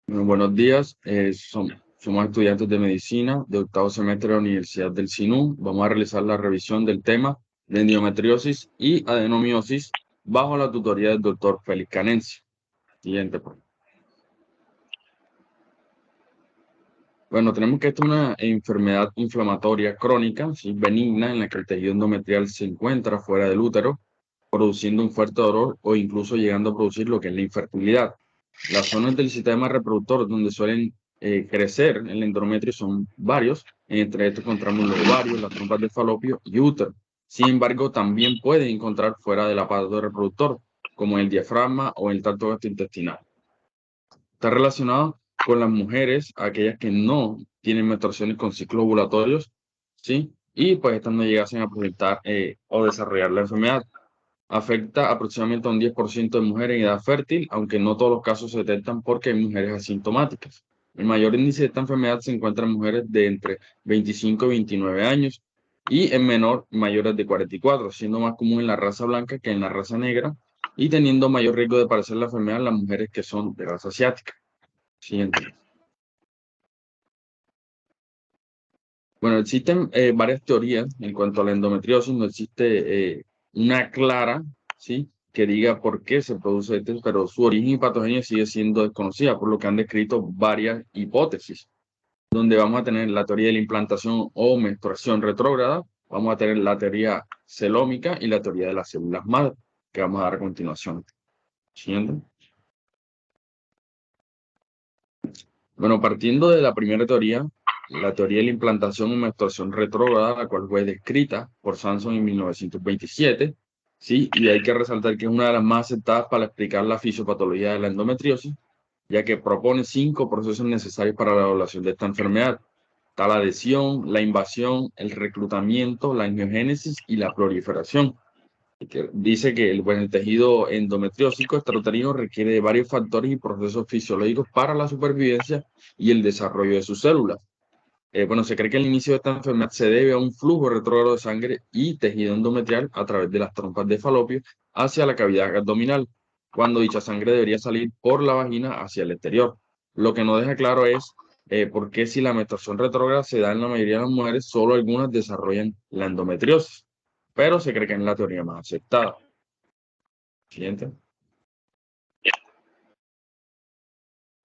Bueno, buenos días, somos estudiantes de medicina de octavo semestre de la Universidad del SINU. Vamos a realizar la revisión del tema de endometriosis y adenomiosis bajo la tutoría del doctor Félix Canencio. Siguiente, por favor. Bueno, tenemos que esta es una enfermedad inflamatoria crónica, ¿sí? Benigna, en la que el tejido endometrial se encuentra fuera del útero, produciendo un fuerte dolor o incluso llegando a producir lo que es la infertilidad. Las zonas del sistema reproductor donde suelen crecer el endometrio son varios. Entre estos encontramos los ovarios, las trompas de falopio y útero. Sin embargo, también pueden encontrar fuera del aparato reproductor, como el diafragma o el tracto gastrointestinal. Está relacionado con las mujeres, aquellas que no tienen menstruaciones con ciclos ovulatorios, ¿sí? Y pues estas no llegasen a presentar o desarrollar la enfermedad. Afecta aproximadamente a un 10% de mujeres en edad fértil, aunque no todos los casos se detectan porque hay mujeres asintomáticas. El mayor índice de esta enfermedad se encuentra en mujeres de entre 25 y 29 años y en mayores de 44, siendo más común en la raza blanca que en la raza negra y teniendo mayor riesgo de padecer la enfermedad en las mujeres que son de raza asiática. Siguiente. Bueno, existen varias teorías en cuanto a la endometriosis. No existe una clara, ¿sí? Que diga por qué se produce esto, pero su origen y patogenia sigue siendo desconocida, por lo que han descrito varias hipótesis, donde vamos a tener la teoría de la implantación o menstruación retrógrada, vamos a tener la teoría celómica y la teoría de las células madre, que vamos a dar a continuación. Siguiente. Bueno, partiendo de la primera teoría, la teoría de la implantación o menstruación retrógrada, la cual fue descrita por Samson en 1927, ¿sí? Y hay que resaltar que es una de las más aceptadas para explicar la fisiopatología de la endometriosis, ya que propone 5 procesos necesarios para la evaluación de esta enfermedad. Está la adhesión, la invasión, el reclutamiento, la angiogénesis y la proliferación que dice que el tejido endometriósico extrauterino requiere de varios factores y procesos fisiológicos para la supervivencia y el desarrollo de sus células. Bueno, se cree que el inicio de esta enfermedad se debe a un flujo retrógrado de sangre y tejido endometrial a través de las trompas de falopio hacia la cavidad abdominal, cuando dicha sangre debería salir por la vagina hacia el exterior. Lo que no deja claro es por qué si la menstruación retrógrada se da en la mayoría de las mujeres, solo algunas desarrollan la endometriosis, pero se cree que es la teoría más aceptada. Siguiente.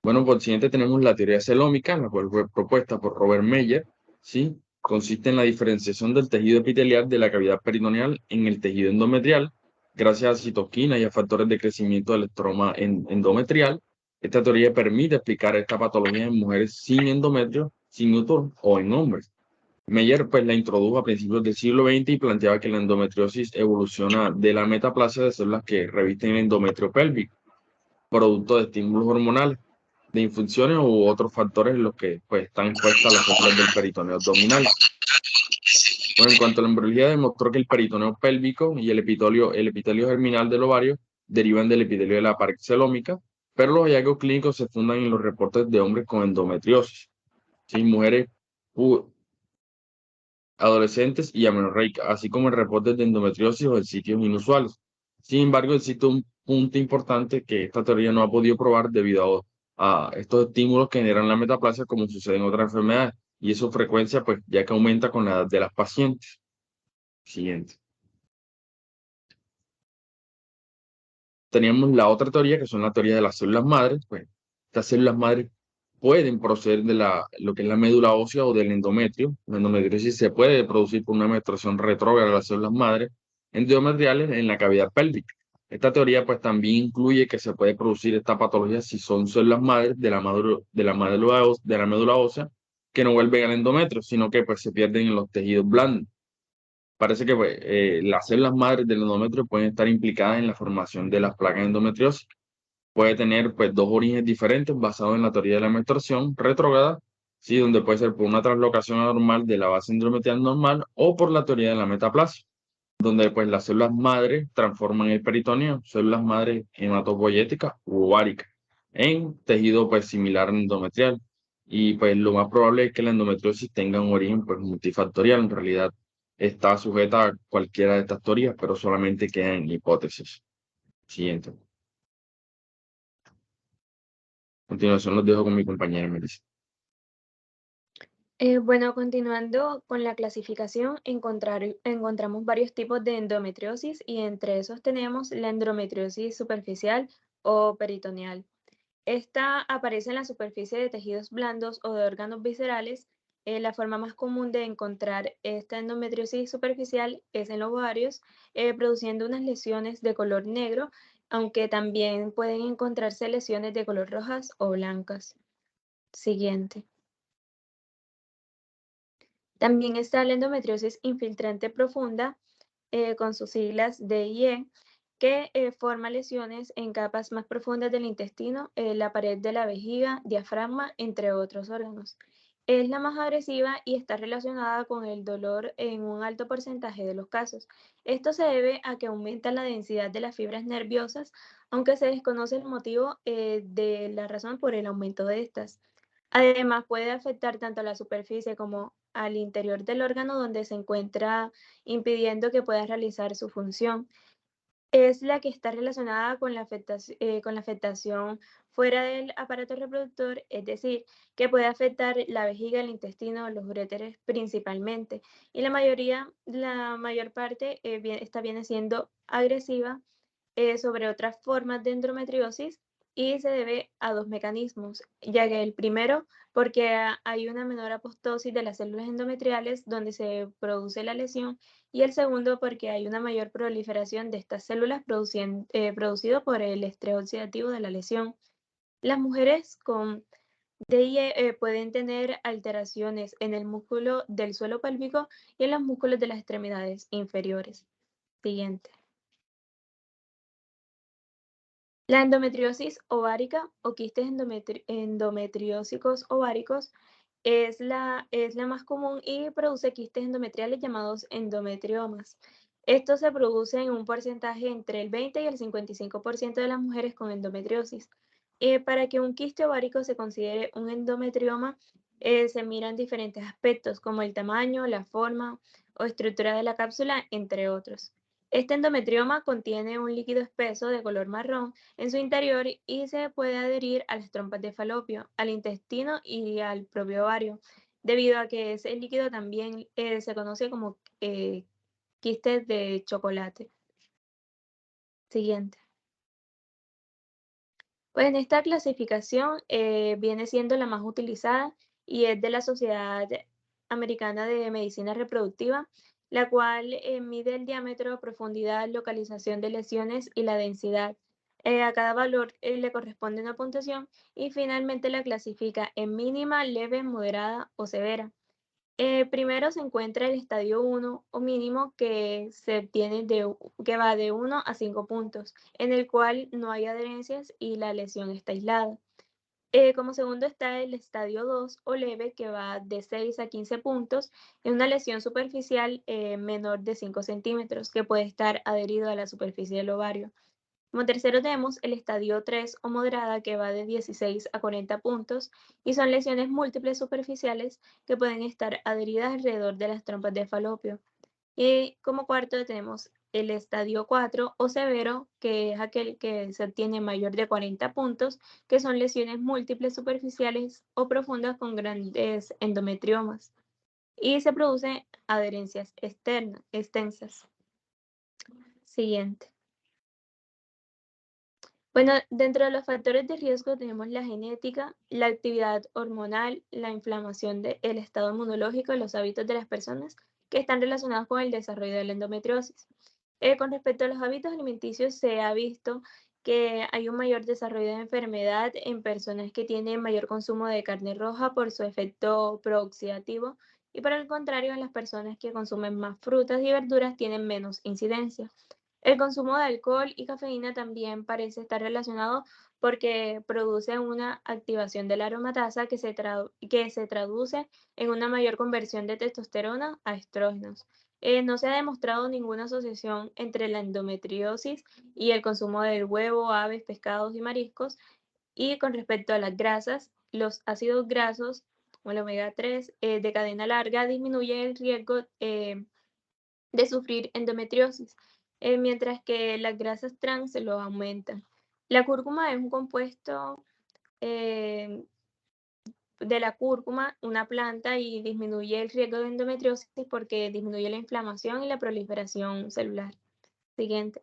Bueno, por siguiente tenemos la teoría celómica, la cual fue propuesta por Robert Meyer, ¿sí? Consiste en la diferenciación del tejido epitelial de la cavidad peritoneal en el tejido endometrial, gracias a citoquinas y a factores de crecimiento del estroma endometrial. Esta teoría permite explicar esta patología en mujeres sin endometrio, sin útero o en hombres. Meyer pues la introdujo a principios del siglo XX y planteaba que la endometriosis evoluciona de la metaplasia de células que revisten el endometrio pélvico, producto de estímulos hormonales, de infunciones u otros factores en los que pues, están expuestas las células del peritoneo abdominal. Bueno, en cuanto a la embriología, demostró que el peritoneo pélvico y el epitelio germinal del ovario derivan del epitelio de la pared celómica, pero los hallazgos clínicos se fundan en los reportes de hombres con endometriosis, ¿sí? Mujeres adolescentes y amenorreica, así como en reportes de endometriosis o en sitios inusuales. Sin embargo, existe un punto importante que esta teoría no ha podido probar debido a estos estímulos que generan la metaplasia, como sucede en otras enfermedades, y su frecuencia, pues, ya que aumenta con la edad de las pacientes. Siguiente. Teníamos la otra teoría, que son la teoría de las células madres. Pues, estas células madres pueden proceder de lo que es la médula ósea o del endometrio. La endometriosis se puede producir por una menstruación retrógrada de las células madres endometriales en la cavidad pélvica. Esta teoría pues también incluye que se puede producir esta patología si son células madres de la médula ósea que no vuelven al endometrio, sino que pues se pierden en los tejidos blandos. Parece que pues, las células madres del endometrio pueden estar implicadas en la formación de las placas endometriosas. Puede tener pues dos orígenes diferentes basados en la teoría de la menstruación retrógrada, ¿sí? Donde puede ser por una translocación anormal de la base endometrial normal o por la teoría de la metaplasia, donde pues las células madre transforman el peritoneo, células madre hematopoyéticas u ováricas, en tejido pues similar al endometrial. Y pues lo más probable es que la endometriosis tenga un origen pues multifactorial. En realidad está sujeta a cualquiera de estas teorías, pero solamente queda en hipótesis. Siguiente. continuación los dejo con mi compañera Melissa. Bueno, continuando con la clasificación, encontramos varios tipos de endometriosis y entre esos tenemos la endometriosis superficial o peritoneal. Esta aparece en la superficie de tejidos blandos o de órganos viscerales. La forma más común de encontrar esta endometriosis superficial es en los ovarios, produciendo unas lesiones de color negro, aunque también pueden encontrarse lesiones de color rojas o blancas. Siguiente. También está la endometriosis infiltrante profunda, con sus siglas D y E, que forma lesiones en capas más profundas del intestino, la pared de la vejiga, diafragma, entre otros órganos. Es la más agresiva y está relacionada con el dolor en un alto porcentaje de los casos. Esto se debe a que aumenta la densidad de las fibras nerviosas, aunque se desconoce el motivo de la razón por el aumento de estas. Además, puede afectar tanto a la superficie como al interior del órgano donde se encuentra, impidiendo que pueda realizar su función. Es la que está relacionada con la afectación fuera del aparato reproductor, es decir, que puede afectar la vejiga, el intestino, los uréteres principalmente. Y la mayor parte esta viene siendo agresiva sobre otras formas de endometriosis y se debe a dos mecanismos, ya que el primero, porque hay una menor apoptosis de las células endometriales donde se produce la lesión, y el segundo, porque hay una mayor proliferación de estas células producido por el estrés oxidativo de la lesión. Las mujeres con DIE pueden tener alteraciones en el músculo del suelo pélvico y en los músculos de las extremidades inferiores. Siguiente. La endometriosis ovárica o quistes endometriósicos ováricos es la más común y produce quistes endometriales llamados endometriomas. Esto se produce en un porcentaje entre el 20 y el 55% de las mujeres con endometriosis. Para que un quiste ovárico se considere un endometrioma, se miran diferentes aspectos como el tamaño, la forma o estructura de la cápsula, entre otros. Este endometrioma contiene un líquido espeso de color marrón en su interior y se puede adherir a las trompas de falopio, al intestino y al propio ovario, debido a que ese líquido también se conoce como quistes de chocolate. Siguiente. Pues en esta clasificación viene siendo la más utilizada y es de la Sociedad Americana de Medicina Reproductiva, la cual mide el diámetro, profundidad, localización de lesiones y la densidad. A cada valor le corresponde una puntuación y finalmente la clasifica en mínima, leve, moderada o severa. Primero se encuentra el estadio 1 o mínimo que se obtiene que va de 1 a 5 puntos, en el cual no hay adherencias y la lesión está aislada. Como segundo está el estadio 2 o leve que va de 6 a 15 puntos en una lesión superficial menor de 5 centímetros que puede estar adherido a la superficie del ovario. Como tercero tenemos el estadio 3 o moderada que va de 16 a 40 puntos y son lesiones múltiples superficiales que pueden estar adheridas alrededor de las trompas de falopio. Y como cuarto tenemos el estadio 4 o severo, que es aquel que se obtiene mayor de 40 puntos, que son lesiones múltiples superficiales o profundas con grandes endometriomas. Y se producen adherencias extensas. Siguiente. Bueno, dentro de los factores de riesgo tenemos la genética, la actividad hormonal, la inflamación del estado inmunológico y los hábitos de las personas que están relacionados con el desarrollo de la endometriosis. Con respecto a los hábitos alimenticios, se ha visto que hay un mayor desarrollo de enfermedad en personas que tienen mayor consumo de carne roja por su efecto prooxidativo y por el contrario, en las personas que consumen más frutas y verduras tienen menos incidencia. El consumo de alcohol y cafeína también parece estar relacionado porque produce una activación de la aromatasa que se traduce en una mayor conversión de testosterona a estrógenos. No se ha demostrado ninguna asociación entre la endometriosis y el consumo del huevo, aves, pescados y mariscos. Y con respecto a las grasas, los ácidos grasos, como el omega 3 de cadena larga, disminuyen el riesgo de sufrir endometriosis, mientras que las grasas trans lo aumentan. La cúrcuma es un compuesto eh, de la cúrcuma, una planta, y disminuye el riesgo de endometriosis porque disminuye la inflamación y la proliferación celular. Siguiente.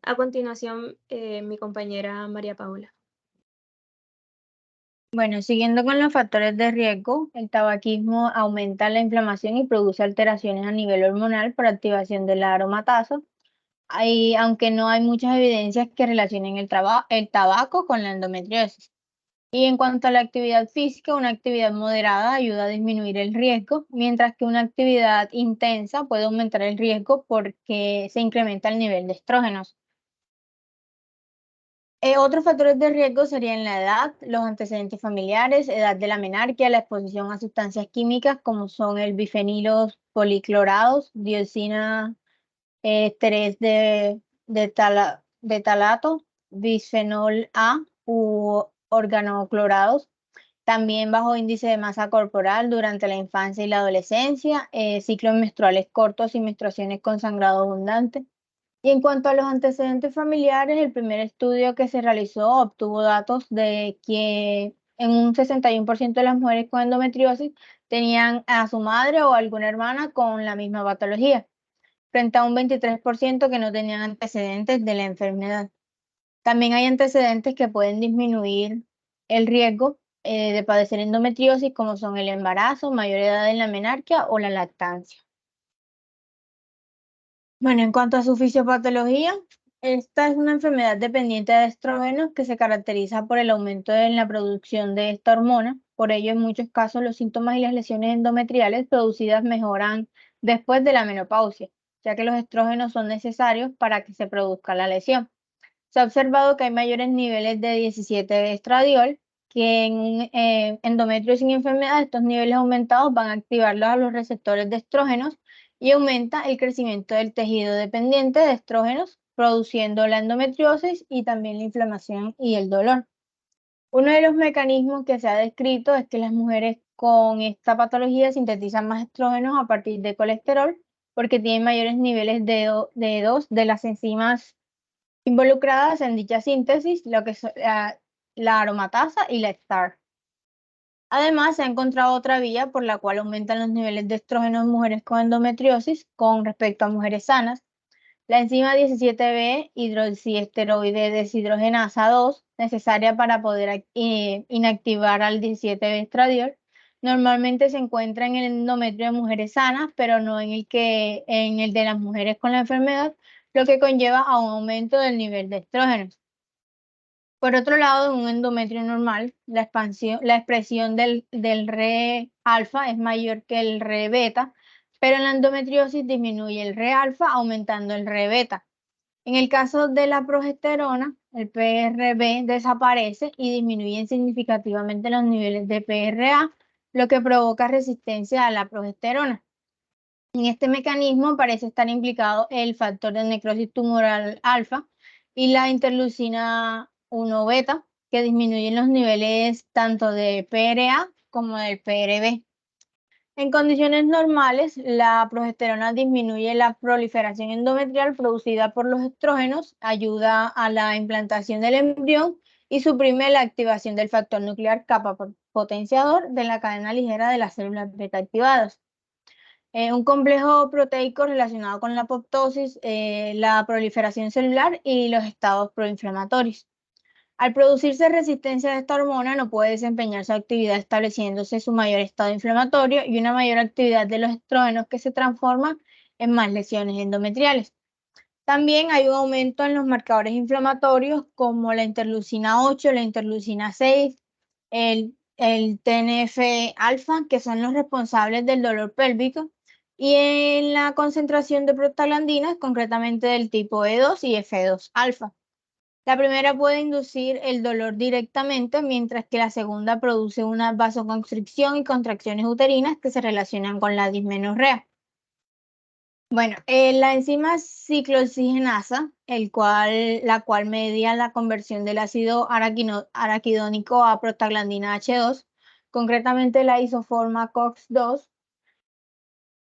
A continuación, mi compañera María Paula. Bueno, siguiendo con los factores de riesgo, el tabaquismo aumenta la inflamación y produce alteraciones a nivel hormonal por activación de la aromatasa. Aunque no hay muchas evidencias que relacionen el tabaco con la endometriosis. Y en cuanto a la actividad física, una actividad moderada ayuda a disminuir el riesgo, mientras que una actividad intensa puede aumentar el riesgo porque se incrementa el nivel de estrógenos. Otros factores de riesgo serían la edad, los antecedentes familiares, edad de la menarquia, la exposición a sustancias químicas como son el bifenilos policlorados, dioxina 3 de talato, bisfenol A u organoclorados. También bajo índice de masa corporal durante la infancia y la adolescencia, ciclos menstruales cortos y menstruaciones con sangrado abundante. Y en cuanto a los antecedentes familiares, el primer estudio que se realizó obtuvo datos de que en un 61% de las mujeres con endometriosis tenían a su madre o alguna hermana con la misma patología, frente a un 23% que no tenían antecedentes de la enfermedad. También hay antecedentes que pueden disminuir el riesgo de padecer endometriosis, como son el embarazo, mayor edad en la menarquia o la lactancia. Bueno, en cuanto a su fisiopatología, esta es una enfermedad dependiente de estrógenos que se caracteriza por el aumento en la producción de esta hormona. Por ello, en muchos casos, los síntomas y las lesiones endometriales producidas mejoran después de la menopausia, ya que los estrógenos son necesarios para que se produzca la lesión. Se ha observado que hay mayores niveles de 17-estradiol, que en un endometrio sin enfermedad, estos niveles aumentados van a activar a los receptores de estrógenos y aumenta el crecimiento del tejido dependiente de estrógenos, produciendo la endometriosis y también la inflamación y el dolor. Uno de los mecanismos que se ha descrito es que las mujeres con esta patología sintetizan más estrógenos a partir de colesterol porque tienen mayores niveles de dos de las enzimas involucradas en dicha síntesis, lo que son la aromatasa y la STAR. Además, se ha encontrado otra vía por la cual aumentan los niveles de estrógeno en mujeres con endometriosis con respecto a mujeres sanas. La enzima 17B hidroxiesteroide deshidrogenasa 2, necesaria para poder inactivar al 17B estradiol, normalmente se encuentra en el endometrio de mujeres sanas, pero no en el de las mujeres con la enfermedad, lo que conlleva a un aumento del nivel de estrógenos. Por otro lado, en un endometrio normal, la expresión del Re alfa es mayor que el Re beta, pero en la endometriosis disminuye el Re alfa, aumentando el Re beta. En el caso de la progesterona, el PRB desaparece y disminuyen significativamente los niveles de PRA, lo que provoca resistencia a la progesterona. En este mecanismo parece estar implicado el factor de necrosis tumoral alfa y la interleucina 1 beta, que disminuyen los niveles tanto de PRA como del PRB. En condiciones normales, la progesterona disminuye la proliferación endometrial producida por los estrógenos, ayuda a la implantación del embrión y suprime la activación del factor nuclear kappa potenciador de la cadena ligera de las células beta activadas. Un complejo proteico relacionado con la apoptosis, la proliferación celular y los estados proinflamatorios. Al producirse resistencia a esta hormona, no puede desempeñar su actividad estableciéndose su mayor estado inflamatorio y una mayor actividad de los estrógenos que se transforma en más lesiones endometriales. También hay un aumento en los marcadores inflamatorios como la interleucina 8, la interleucina 6, el TNF-alfa, que son los responsables del dolor pélvico, y en la concentración de prostaglandinas, concretamente del tipo E2 y F2-alfa. La primera puede inducir el dolor directamente, mientras que la segunda produce una vasoconstricción y contracciones uterinas que se relacionan con la dismenorrea. Bueno, la enzima ciclooxigenasa, la cual media la conversión del ácido araquidónico a prostaglandina H2, concretamente la isoforma COX-2,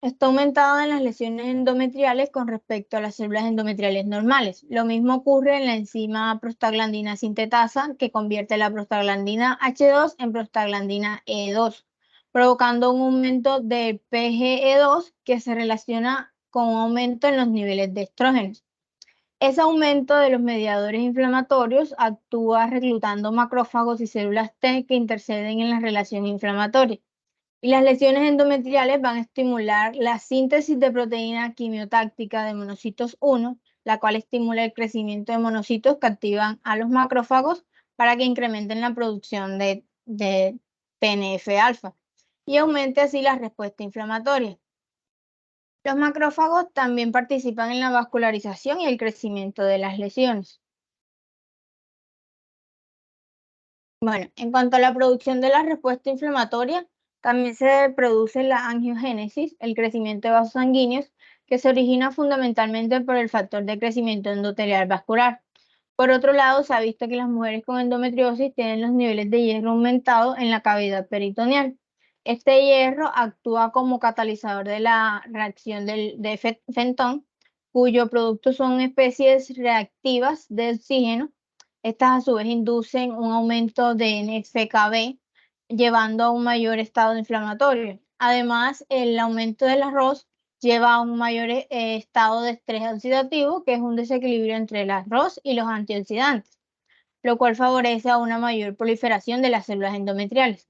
está aumentado en las lesiones endometriales con respecto a las células endometriales normales. Lo mismo ocurre en la enzima prostaglandina sintetasa, que convierte la prostaglandina H2 en prostaglandina E2, provocando un aumento de PGE2 que se relaciona con un aumento en los niveles de estrógenos. Ese aumento de los mediadores inflamatorios actúa reclutando macrófagos y células T que interceden en la relación inflamatoria. Y las lesiones endometriales van a estimular la síntesis de proteína quimiotáctica de monocitos 1, la cual estimula el crecimiento de monocitos que activan a los macrófagos para que incrementen la producción de TNF-alfa y aumente así la respuesta inflamatoria. Los macrófagos también participan en la vascularización y el crecimiento de las lesiones. Bueno, en cuanto a la producción de la respuesta inflamatoria, también se produce la angiogénesis, el crecimiento de vasos sanguíneos, que se origina fundamentalmente por el factor de crecimiento endotelial vascular. Por otro lado, se ha visto que las mujeres con endometriosis tienen los niveles de hierro aumentados en la cavidad peritoneal. Este hierro actúa como catalizador de la reacción de Fenton, cuyo producto son especies reactivas de oxígeno. Estas a su vez inducen un aumento de NF-κB, llevando a un mayor estado inflamatorio. Además, el aumento del arroz lleva a un mayor estado de estrés oxidativo, que es un desequilibrio entre el arroz y los antioxidantes, lo cual favorece a una mayor proliferación de las células endometriales.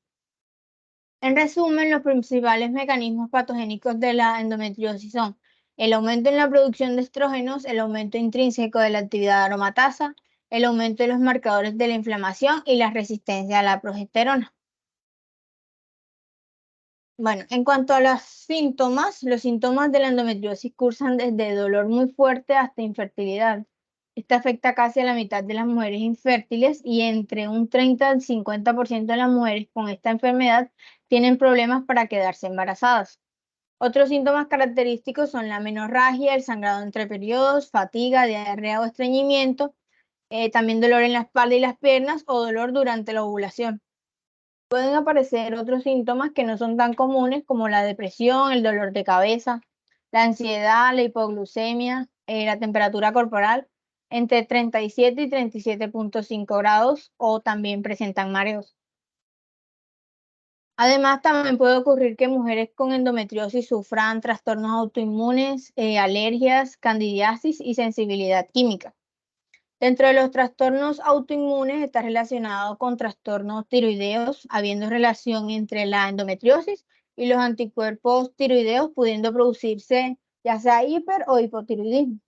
En resumen, los principales mecanismos patogénicos de la endometriosis son el aumento en la producción de estrógenos, el aumento intrínseco de la actividad aromatasa, el aumento de los marcadores de la inflamación y la resistencia a la progesterona. Bueno, en cuanto a los síntomas de la endometriosis cursan desde dolor muy fuerte hasta infertilidad. Esta afecta casi a la mitad de las mujeres infértiles y entre un 30 al 50% de las mujeres con esta enfermedad tienen problemas para quedarse embarazadas. Otros síntomas característicos son la menorragia, el sangrado entre periodos, fatiga, diarrea o estreñimiento, también dolor en la espalda y las piernas o dolor durante la ovulación. Pueden aparecer otros síntomas que no son tan comunes como la depresión, el dolor de cabeza, la ansiedad, la hipoglucemia, la temperatura corporal entre 37 y 37.5 grados o también presentan mareos. Además, también puede ocurrir que mujeres con endometriosis sufran trastornos autoinmunes, alergias, candidiasis y sensibilidad química. Dentro de los trastornos autoinmunes está relacionado con trastornos tiroideos, habiendo relación entre la endometriosis y los anticuerpos tiroideos, pudiendo producirse ya sea hiper o hipotiroidismo.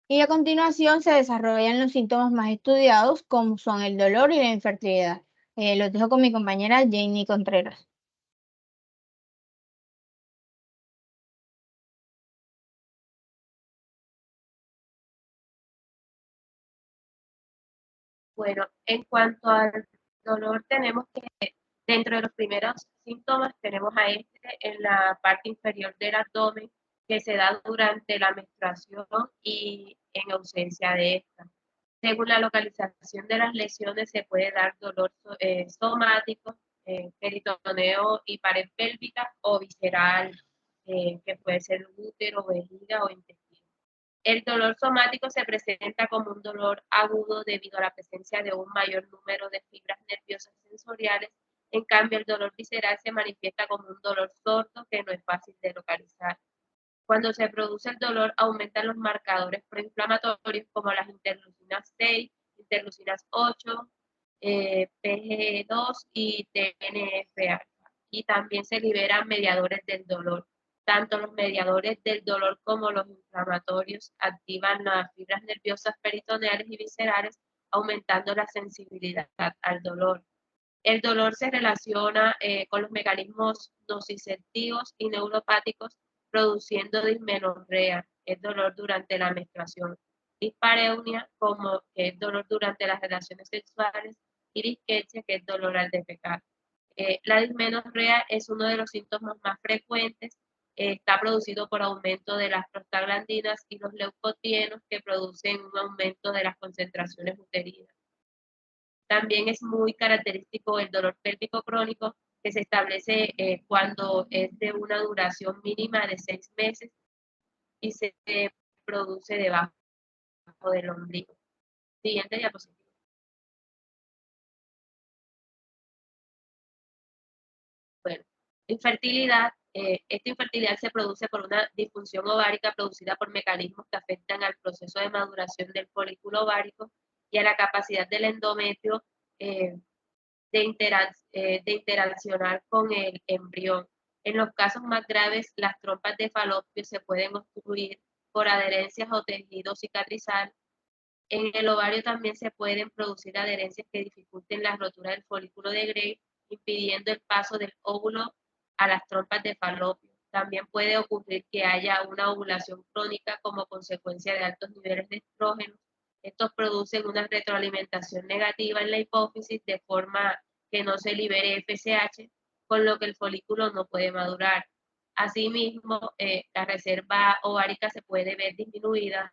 Y a continuación se desarrollan los síntomas más estudiados, como son el dolor y la infertilidad. Los dejo con mi compañera Jamie Contreras. Bueno, en cuanto al dolor, tenemos que dentro de los primeros síntomas tenemos a este en la parte inferior del abdomen que se da durante la menstruación y en ausencia de esta. Según la localización de las lesiones se puede dar dolor somático, peritoneo y pared pélvica o visceral, que puede ser útero, vejiga o intestino. El dolor somático se presenta como un dolor agudo debido a la presencia de un mayor número de fibras nerviosas sensoriales. En cambio, el dolor visceral se manifiesta como un dolor sordo que no es fácil de localizar. Cuando se produce el dolor, aumentan los marcadores proinflamatorios como las interleucinas 6, interleucinas 8, PGE2 y TNF-alfa. Y también se liberan mediadores del dolor. Tanto los mediadores del dolor como los inflamatorios activan las fibras nerviosas peritoneales y viscerales, aumentando la sensibilidad al dolor. El dolor se relaciona con los mecanismos nociceptivos y neuropáticos, produciendo dismenorrea, es dolor durante la menstruación, dispareunia, como que es dolor durante las relaciones sexuales, y disquetia, que es dolor al defecar. La dismenorrea es uno de los síntomas más frecuentes. Está producido por aumento de las prostaglandinas y los leucotrienos que producen un aumento de las concentraciones uterinas. También es muy característico el dolor pélvico crónico, que se establece cuando es de una duración mínima de 6 meses y se produce debajo del ombligo. Siguiente diapositiva. Bueno, infertilidad. Esta infertilidad se produce por una disfunción ovárica producida por mecanismos que afectan al proceso de maduración del folículo ovárico y a la capacidad del endometrio de interaccionar con el embrión. En los casos más graves, las trompas de falopio se pueden obstruir por adherencias o tejido cicatrizal. En el ovario también se pueden producir adherencias que dificulten la rotura del folículo de Gray, impidiendo el paso del óvulo a las trompas de falopio. También puede ocurrir que haya una ovulación crónica como consecuencia de altos niveles de estrógenos. Estos producen una retroalimentación negativa en la hipófisis de forma que no se libere FSH, con lo que el folículo no puede madurar. Asimismo, la reserva ovárica se puede ver disminuida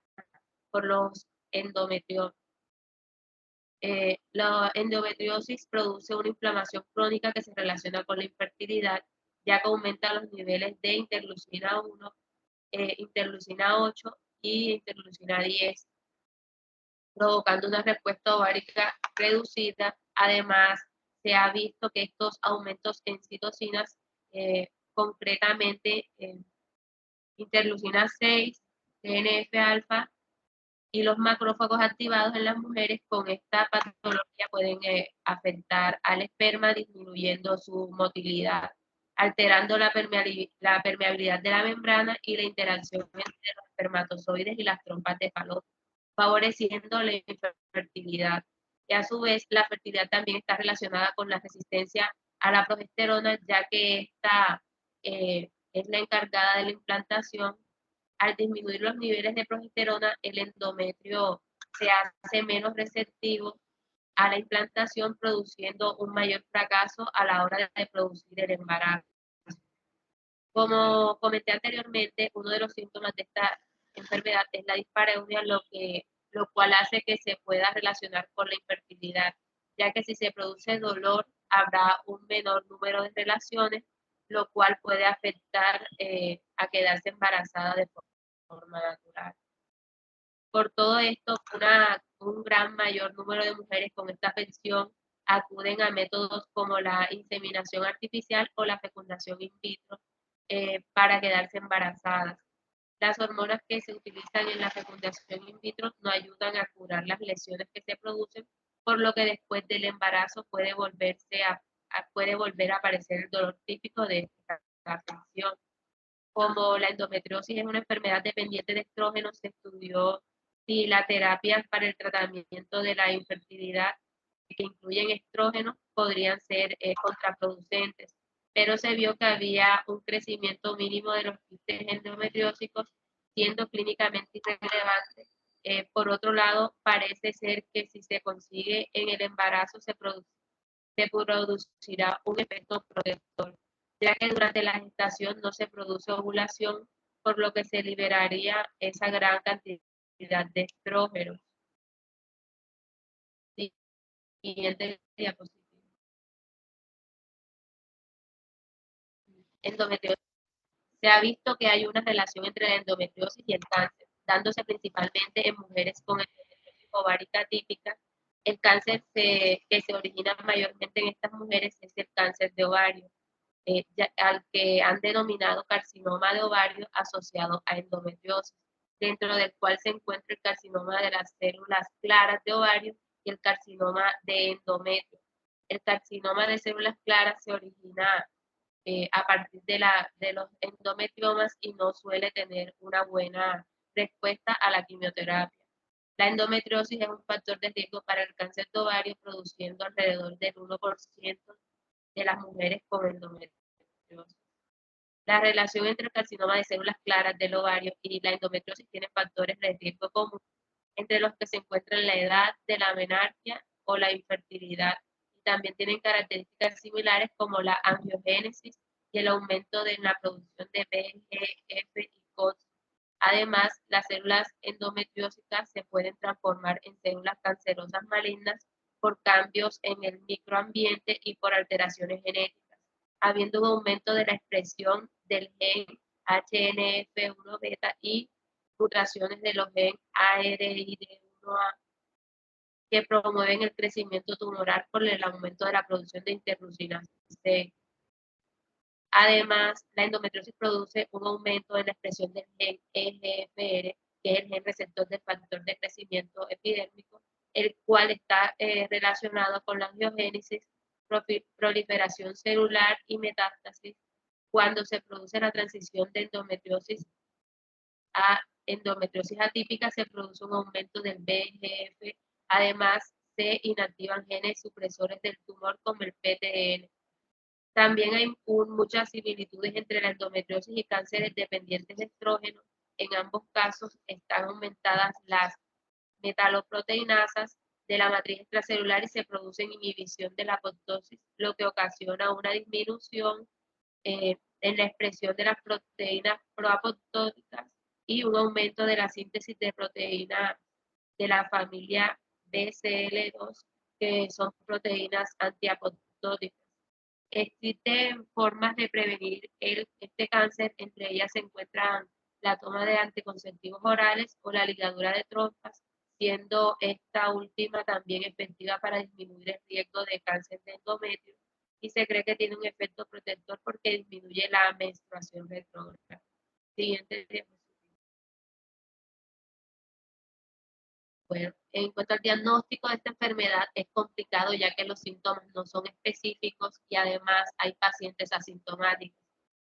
por los endometriosis. La endometriosis produce una inflamación crónica que se relaciona con la infertilidad, ya que aumenta los niveles de interleucina 1, interleucina 8 y interleucina 10, provocando una respuesta ovárica reducida. Además, se ha visto que estos aumentos en citocinas, concretamente interleucina 6, TNF-alfa, y los macrófagos activados en las mujeres con esta patología pueden afectar al esperma, disminuyendo su motilidad, alterando la permeabilidad de la membrana y la interacción entre los espermatozoides y las trompas de falopio, favoreciendo la infertilidad. Y a su vez, la fertilidad también está relacionada con la resistencia a la progesterona, ya que esta es la encargada de la implantación. Al disminuir los niveles de progesterona, el endometrio se hace menos receptivo a la implantación, produciendo un mayor fracaso a la hora de producir el embarazo. Como comenté anteriormente, uno de los síntomas de esta enfermedad es la dispareunia, lo cual hace que se pueda relacionar con la infertilidad, ya que si se produce dolor, habrá un menor número de relaciones, lo cual puede afectar a quedarse embarazada de forma natural. Por todo esto, un gran mayor número de mujeres con esta afección acuden a métodos como la inseminación artificial o la fecundación in vitro para quedarse embarazadas. Las hormonas que se utilizan en la fecundación in vitro no ayudan a curar las lesiones que se producen, por lo que después del embarazo puede volver a aparecer el dolor típico de esta afección. Como la endometriosis es una enfermedad dependiente de estrógenos, se estudió si las terapias para el tratamiento de la infertilidad que incluyen estrógenos podrían ser contraproducentes, pero se vio que había un crecimiento mínimo de los quistes endometriósicos, siendo clínicamente irrelevante. Por otro lado, parece ser que si se consigue en el embarazo se producirá un efecto protector, ya que durante la gestación no se produce ovulación, por lo que se liberaría esa gran cantidad de estrógenos. Siguiente diapositiva. Endometriosis. Se ha visto que hay una relación entre la endometriosis y el cáncer, dándose principalmente en mujeres con endometriosis ovárica típica. El cáncer que se origina mayormente en estas mujeres es el cáncer de ovario, al que han denominado carcinoma de ovario asociado a endometriosis, dentro del cual se encuentra el carcinoma de las células claras de ovario y el carcinoma de endometrio. El carcinoma de células claras se origina a partir de los endometriomas y no suele tener una buena respuesta a la quimioterapia. La endometriosis es un factor de riesgo para el cáncer de ovario, produciendo alrededor del 1% de las mujeres con endometriosis. La relación entre el carcinoma de células claras del ovario y la endometriosis tiene factores de riesgo común, entre los que se encuentran la edad de la menarquia o la infertilidad. También tienen características similares como la angiogénesis y el aumento de la producción de VEGF y COX. Además, las células endometriósicas se pueden transformar en células cancerosas malignas por cambios en el microambiente y por alteraciones genéticas. habiendo un aumento de la expresión del gen HNF1 beta y mutaciones de los genes ARID1A que promueven el crecimiento tumoral por el aumento de la producción de interleucina C. Además, la endometriosis produce un aumento en la expresión del gen EGFR, que es el gen receptor del factor de crecimiento epidérmico, el cual está relacionado con la angiogénesis, proliferación celular y metástasis. Cuando se produce la transición de endometriosis a endometriosis atípica, se produce un aumento del VEGF. Además, se inactivan genes supresores del tumor como el PTN. También hay muchas similitudes entre la endometriosis y cánceres dependientes de estrógeno. En ambos casos están aumentadas las metaloproteinasas de la matriz extracelular y se produce inhibición de la apoptosis, lo que ocasiona una disminución en la expresión de las proteínas proapoptóticas y un aumento de la síntesis de proteínas de la familia BCL2, que son proteínas antiapoptóticas. Existen formas de prevenir este cáncer, entre ellas se encuentran la toma de anticonceptivos orales o la ligadura de trompas, siendo esta última también efectiva para disminuir el riesgo de cáncer de endometrio y se cree que tiene un efecto protector porque disminuye la menstruación retrógrada. Siguiente diapositiva. Bueno, en cuanto al diagnóstico de esta enfermedad, es complicado ya que los síntomas no son específicos y además hay pacientes asintomáticos.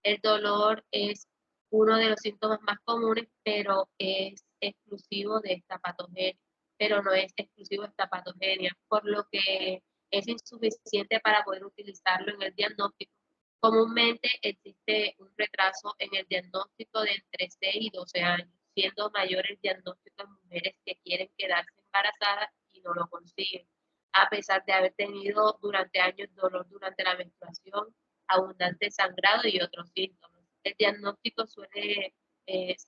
El dolor es uno de los síntomas más comunes, pero es exclusivo de esta patogenia, pero no es exclusivo de esta patogenia, por lo que es insuficiente para poder utilizarlo en el diagnóstico. Comúnmente existe un retraso en el diagnóstico de entre 6 y 12 años, siendo mayor el diagnóstico en mujeres que quieren quedarse embarazadas y no lo consiguen, a pesar de haber tenido durante años dolor durante la menstruación, abundante sangrado y otros síntomas. El diagnóstico se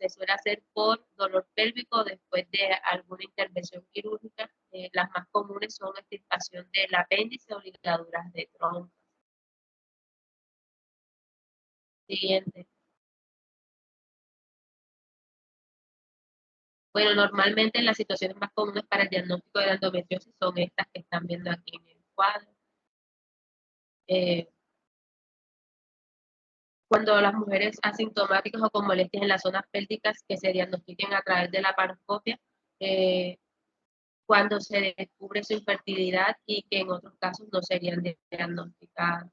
suele hacer por dolor pélvico después de alguna intervención quirúrgica. Las más comunes son extirpación del apéndice o ligaduras de trompas. Siguiente. Bueno, normalmente las situaciones más comunes para el diagnóstico de la endometriosis son estas que están viendo aquí en el cuadro. Cuando las mujeres asintomáticas o con molestias en las zonas pélvicas que se diagnostiquen a través de la laparoscopia, cuando se descubre su infertilidad y que en otros casos no serían diagnosticadas.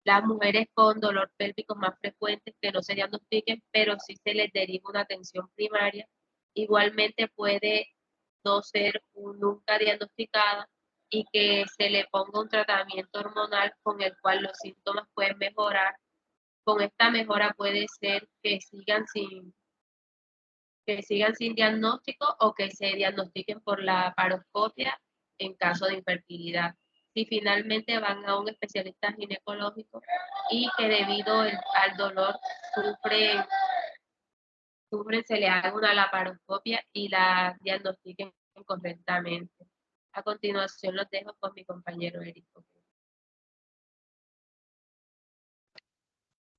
Las mujeres con dolor pélvico más frecuentes que no se diagnostiquen, pero sí se les deriva una atención primaria. Igualmente puede no ser nunca diagnosticada y que se le ponga un tratamiento hormonal con el cual los síntomas pueden mejorar. Con esta mejora puede ser que sigan sin diagnóstico o que se diagnostiquen por la laparoscopia en caso de infertilidad. Si finalmente van a un especialista ginecológico y que debido al dolor sufren, se le haga una laparoscopia y la diagnostiquen correctamente. A continuación los dejo con mi compañero Eric.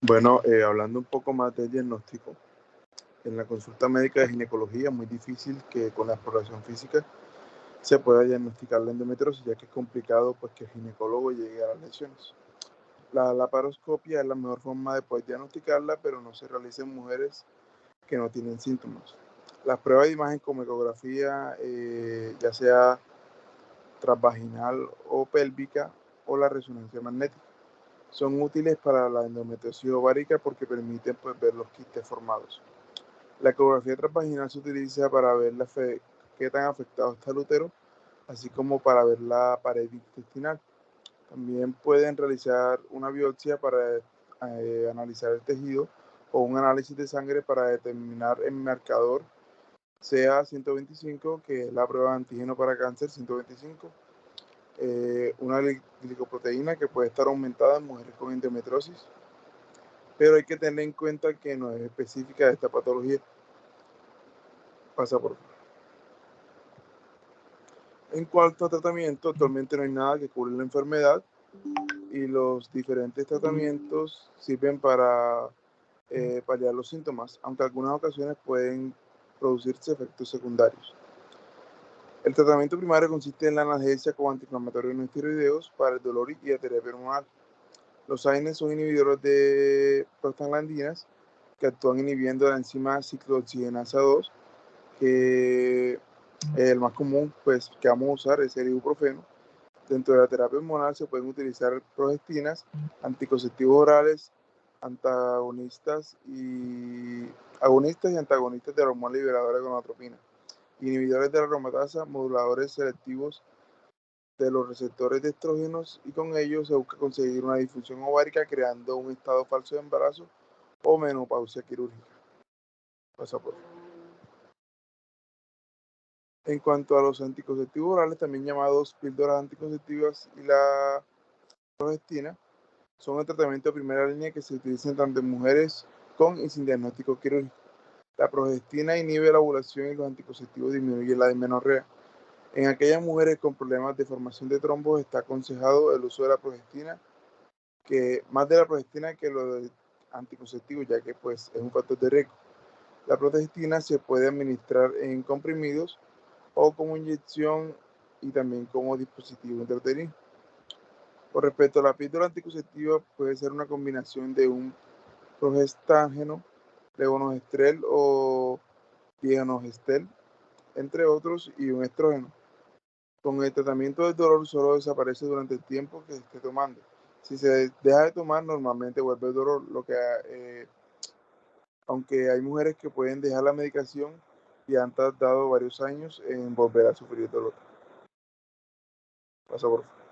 Bueno, hablando un poco más del diagnóstico, en la consulta médica de ginecología es muy difícil que con la exploración física se pueda diagnosticar la endometriosis, ya que es complicado pues, que el ginecólogo llegue a las lesiones. La laparoscopia es la mejor forma de poder diagnosticarla, pero no se realiza en mujeres que no tienen síntomas. Las pruebas de imagen como ecografía, ya sea transvaginal o pélvica, o la resonancia magnética, son útiles para la endometriosis ovárica porque permiten pues, ver los quistes formados. La ecografía transvaginal se utiliza para ver qué tan afectado está el útero, así como para ver la pared intestinal. También pueden realizar una biopsia para analizar el tejido o un análisis de sangre para determinar el marcador CA125, que es la prueba de antígeno para cáncer 125, una glicoproteína que puede estar aumentada en mujeres con endometriosis, pero hay que tener en cuenta que no es específica de esta patología. Pasa por favor. En cuanto a tratamiento, actualmente no hay nada que cure la enfermedad y los diferentes tratamientos sirven para paliar los síntomas, aunque en algunas ocasiones pueden producirse efectos secundarios. El tratamiento primario consiste en la analgesia con antiinflamatorios no esteroideos para el dolor y la terapia hormonal. Los AINES son inhibidores de prostaglandinas que actúan inhibiendo la enzima ciclooxigenasa 2, que el más común pues, que vamos a usar es el ibuprofeno. Dentro de la terapia hormonal se pueden utilizar progestinas, anticonceptivos orales, agonistas y antagonistas de la hormona liberadora de gonadotropina, inhibidores de la aromatasa, moduladores selectivos de los receptores de estrógenos, y con ellos se busca conseguir una disfunción ovárica creando un estado falso de embarazo o menopausia quirúrgica. Pasa por favor. En cuanto a los anticonceptivos orales, también llamados píldoras anticonceptivas, y la progestina, son el tratamiento de primera línea que se utilizan tanto en mujeres con y sin diagnóstico quirúrgico. La progestina inhibe la ovulación y los anticonceptivos disminuyen la dismenorrea. En aquellas mujeres con problemas de formación de trombos está aconsejado el uso de la progestina, que más de la progestina que lo del anticonceptivo, ya que pues es un factor de riesgo. La progestina se puede administrar en comprimidos o como inyección y también como dispositivo intrauterino. Con respecto a la píldora anticonceptiva, puede ser una combinación de un progestágeno, levonorgestrel o dihanogestel, entre otros, y un estrógeno. Con el tratamiento del dolor solo desaparece durante el tiempo que se esté tomando. Si se deja de tomar, normalmente vuelve el dolor, aunque hay mujeres que pueden dejar la medicación y han tardado varios años en volver a sufrir dolor. Pasa por favor.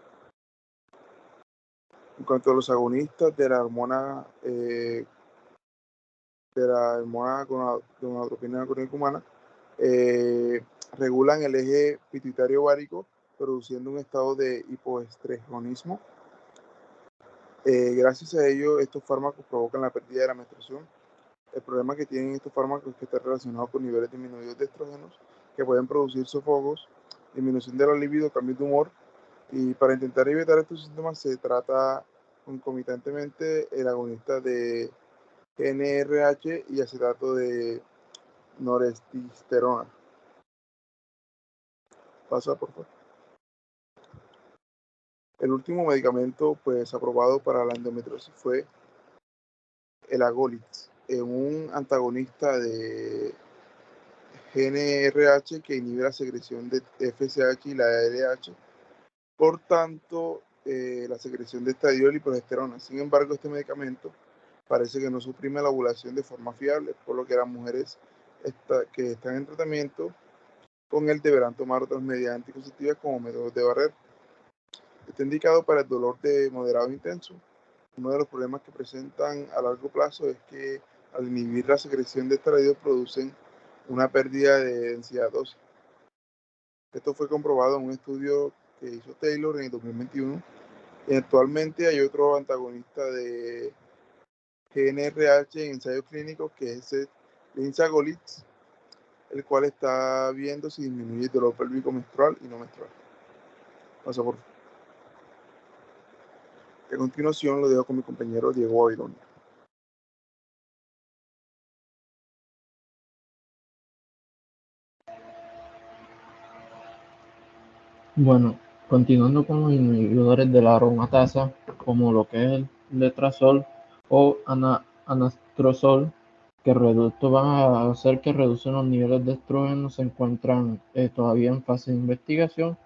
En cuanto a los agonistas de la hormona gonadotropina crónica humana, regulan el eje pituitario ovárico, produciendo un estado de hipoestresonismo. Gracias a ello, estos fármacos provocan la pérdida de la menstruación. El problema que tienen estos fármacos es que está relacionado con niveles disminuidos de estrógenos que pueden producir sofocos, disminución de la libido, cambios de humor, y para intentar evitar estos síntomas se trata concomitantemente el agonista de GnRH y acetato de norestesterona. Pasa por favor. El último medicamento pues aprobado para la endometriosis fue el Agolix, un antagonista de GnRH que inhibe la secreción de FSH y la LH, por tanto la secreción de estradiol y progesterona. Sin embargo, este medicamento parece que no suprime la ovulación de forma fiable, por lo que las mujeres que están en tratamiento con él deberán tomar otras medidas anticonceptivas como métodos de barrera. Está indicado para el dolor de moderado a intenso. Uno de los problemas que presentan a largo plazo es que al inhibir la secreción de estradiol producen una pérdida de densidad ósea. Esto fue comprobado en un estudio que hizo Taylor en el 2021, y actualmente hay otro antagonista de GnRH en ensayos clínicos que es el Linzagolix, el cual está viendo si disminuye el dolor pélvico menstrual y no menstrual. Pasa por favor. A continuación lo dejo con mi compañero Diego Babilonia. Bueno, continuando con los inhibidores de la aromatasa, como lo que es el letrozol o anastrozol, que van a hacer que reducen los niveles de estrógeno, se encuentran todavía en fase de investigación.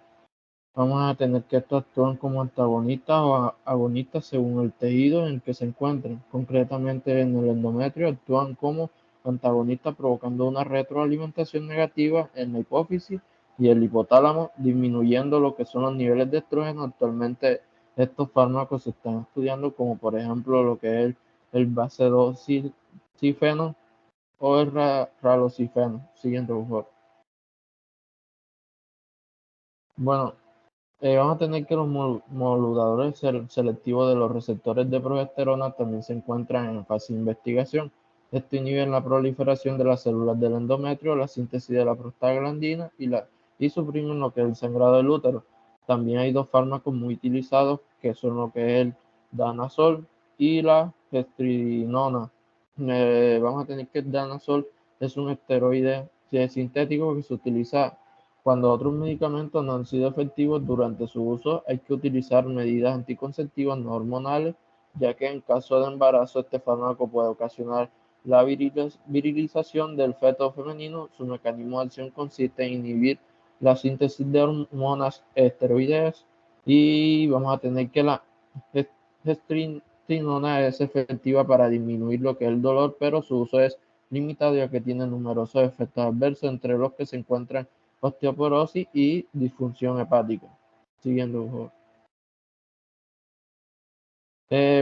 Vamos a tener que estos actúan como antagonistas o agonistas según el tejido en el que se encuentren. Concretamente en el endometrio actúan como antagonistas provocando una retroalimentación negativa en la hipófisis y el hipotálamo, disminuyendo lo que son los niveles de estrógeno. Actualmente estos fármacos se están estudiando como por ejemplo lo que es el bacloxifeno o el ralocifeno. Siguiente, por favor. Bueno, vamos a tener que los moduladores selectivos de los receptores de progesterona también se encuentran en fase de investigación. Esto inhibe la proliferación de las células del endometrio, la síntesis de la prostaglandina y suprimen lo que es el sangrado del útero. También hay dos fármacos muy utilizados que son lo que es danazol y la gestrinona. Vamos a tener que el danazol es un esteroide sintético que se utiliza cuando otros medicamentos no han sido efectivos durante su uso. Hay que utilizar medidas anticonceptivas no hormonales, ya que en caso de embarazo este fármaco puede ocasionar la virilización del feto femenino. Su mecanismo de acción consiste en inhibir la síntesis de hormonas esteroideas y vamos a tener que la gestrinona es efectiva para disminuir lo que es el dolor, pero su uso es limitado ya que tiene numerosos efectos adversos, entre los que se encuentran osteoporosis y disfunción hepática. Siguiendo, por favor.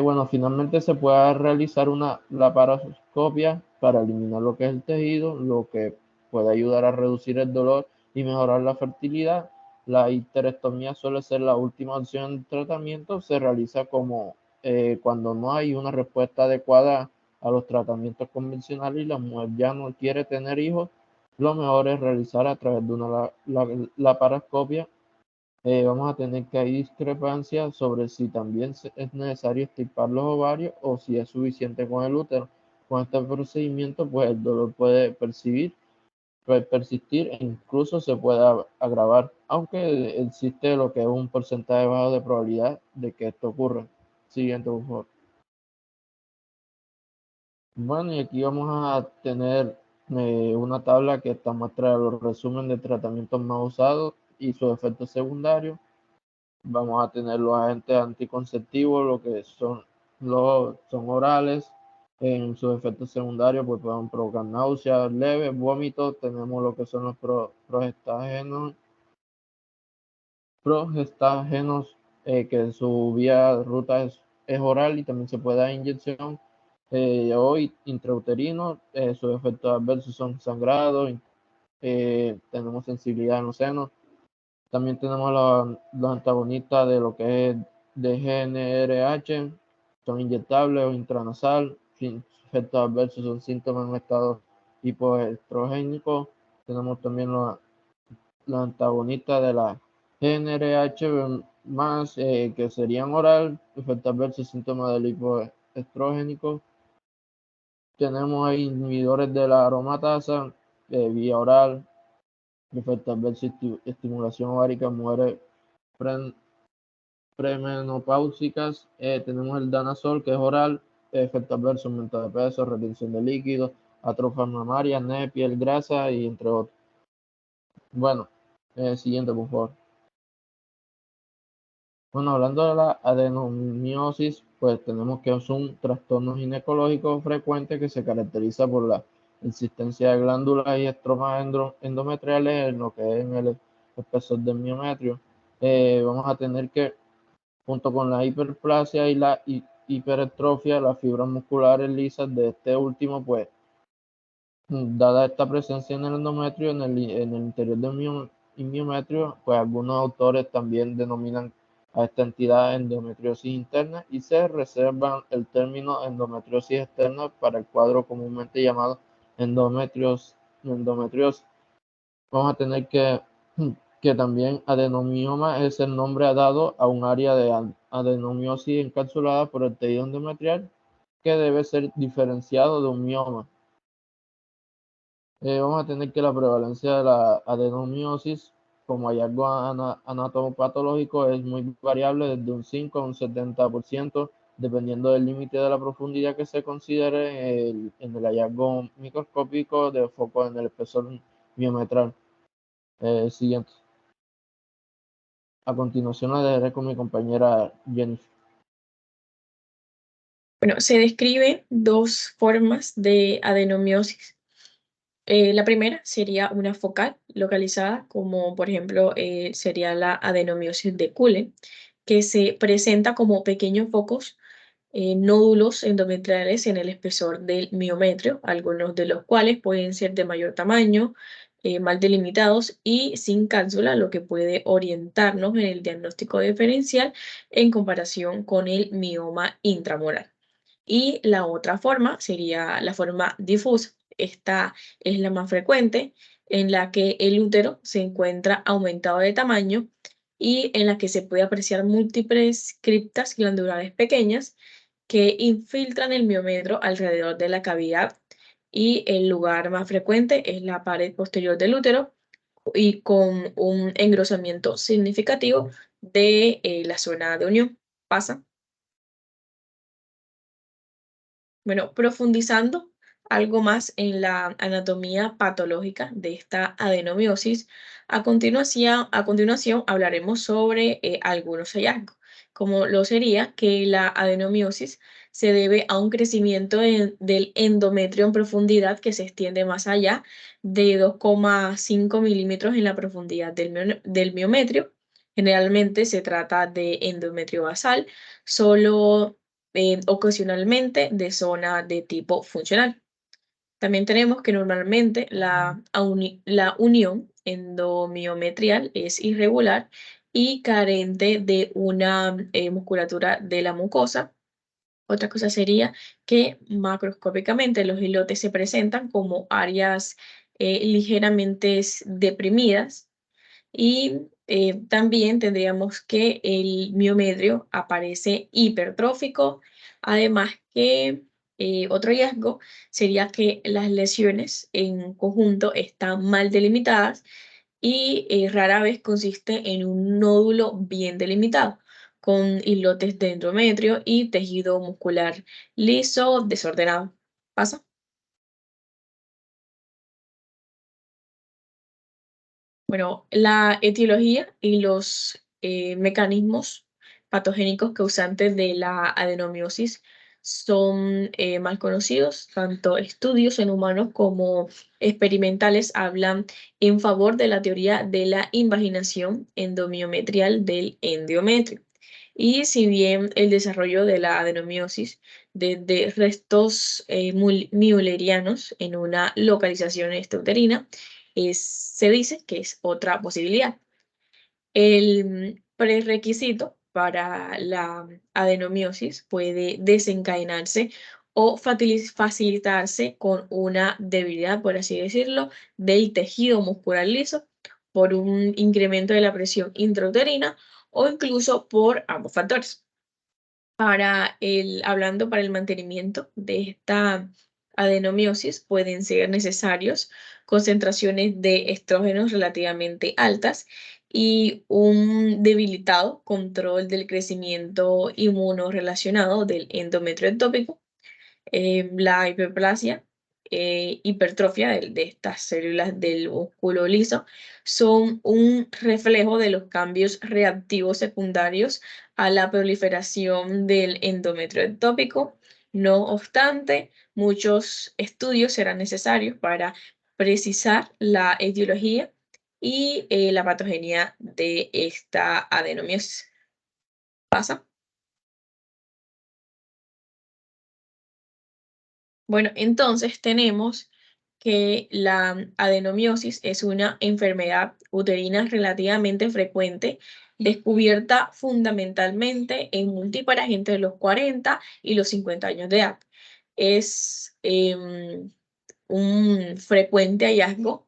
Bueno, finalmente se puede realizar una laparoscopia para eliminar lo que es el tejido, lo que puede ayudar a reducir el dolor y mejorar la fertilidad. La histerectomía suele ser la última opción de tratamiento. Se realiza como cuando no hay una respuesta adecuada a los tratamientos convencionales y la mujer ya no quiere tener hijos. Lo mejor es realizar a través de una laparoscopia. Vamos a tener que hay discrepancias sobre si también es necesario extirpar los ovarios o si es suficiente con el útero. Con este procedimiento, pues el dolor puede persistir e incluso se puede agravar, aunque existe lo que es un porcentaje bajo de probabilidad de que esto ocurra. Siguiente, por favor. Bueno, y aquí vamos a tener una tabla que esta muestra los resúmenes de tratamientos más usados y sus efectos secundarios. Vamos a tener los agentes anticonceptivos, lo que son orales. En sus efectos secundarios pues pueden provocar náuseas leves, vómitos. Tenemos lo que son los progestágenos, que su ruta es oral y también se puede dar inyección o intrauterino. Sus efectos adversos son sangrado, tenemos sensibilidad en los senos. También tenemos los antagonistas de lo que es DGNRH, son inyectables o intranasal. Efectos adversos son síntomas en un estado hipoestrogénico. Tenemos también los antagonistas de la GNRH más, que serían oral, efectos adversos, síntomas del hipoestrogénico. Tenemos ahí inhibidores de la aromatasa, vía oral, efectos adversos, estimulación ovárica, mujeres premenopáusicas. Tenemos el danazol, que es oral, efectos adversos, aumento de peso, retención de líquidos, atrofia mamaria, acné, piel grasa y entre otros. Bueno, siguiente, por favor. Bueno, hablando de la adenomiosis, pues tenemos que es un trastorno ginecológico frecuente que se caracteriza por la existencia de glándulas y estromas endometriales en lo que es en el espesor del miometrio. Vamos a tener que, junto con la hiperplasia y la hiperetrofia, las fibras musculares lisas de este último, pues, dada esta presencia en el endometrio, en el interior del miometrio, pues algunos autores también denominan a esta entidad endometriosis interna y se reservan el término endometriosis externa para el cuadro comúnmente llamado endometriosis. Vamos a tener que también adenomioma es el nombre dado a un área de adenomiosis encapsulada por el tejido endometrial que debe ser diferenciado de un mioma. Vamos a tener que la prevalencia de la adenomiosis como hallazgo anatomopatológico es muy variable, desde un 5 a un 70%, dependiendo del límite de la profundidad que se considere en el hallazgo microscópico de foco en el espesor miometral. Siguiente. A continuación la dejaré con mi compañera Jennifer. Bueno, se describe dos formas de adenomiosis. La primera sería una focal localizada, como por ejemplo sería la adenomiosis de Cullen, que se presenta como pequeños focos, nódulos endometriales en el espesor del miometrio, algunos de los cuales pueden ser de mayor tamaño, mal delimitados y sin cápsula, lo que puede orientarnos en el diagnóstico diferencial en comparación con el mioma intramural. Y la otra forma sería la forma difusa. Esta es la más frecuente, en la que el útero se encuentra aumentado de tamaño y en la que se puede apreciar múltiples criptas glandulares pequeñas que infiltran el miometrio alrededor de la cavidad, y el lugar más frecuente es la pared posterior del útero y con un engrosamiento significativo de la zona de unión. ¿Pasa? Bueno, profundizando algo más en la anatomía patológica de esta adenomiosis, a continuación hablaremos sobre algunos hallazgos, como lo sería que la adenomiosis se debe a un crecimiento del endometrio en profundidad que se extiende más allá de 2,5 milímetros en la profundidad del miometrio. Generalmente se trata de endometrio basal, solo ocasionalmente de zona de tipo funcional. También tenemos que normalmente la unión endomiometrial es irregular y carente de una musculatura de la mucosa. Otra cosa sería que macroscópicamente los islotes se presentan como áreas ligeramente deprimidas, y también tendríamos que el miometrio aparece hipertrófico. Además que otro hallazgo sería que las lesiones en conjunto están mal delimitadas y rara vez consiste en un nódulo bien delimitado, con islotes de endometrio y tejido muscular liso, desordenado. ¿Pasa? Bueno, la etiología y los mecanismos patogénicos causantes de la adenomiosis son mal conocidos. Tanto estudios en humanos como experimentales hablan en favor de la teoría de la invaginación endomiometrial del endometrio. Y si bien el desarrollo de la adenomiosis desde restos müllerianos en una localización extrauterina se dice que es otra posibilidad. El prerequisito para la adenomiosis puede desencadenarse o facilitarse con una debilidad, por así decirlo, del tejido muscular liso, por un incremento de la presión intrauterina o incluso por ambos factores. Hablando para el mantenimiento de esta adenomiosis, pueden ser necesarios concentraciones de estrógenos relativamente altas y un debilitado control del crecimiento inmunorrelacionado del endometrio ectópico. La hiperplasia, hipertrofia de estas células del músculo liso son un reflejo de los cambios reactivos secundarios a la proliferación del endometrio ectópico. No obstante, muchos estudios serán necesarios para precisar la etiología y la patogenia de esta adenomiosis. ¿Pasa? Bueno, entonces tenemos que la adenomiosis es una enfermedad uterina relativamente frecuente, descubierta fundamentalmente en multípares entre los 40 y los 50 años de edad. Es un frecuente hallazgo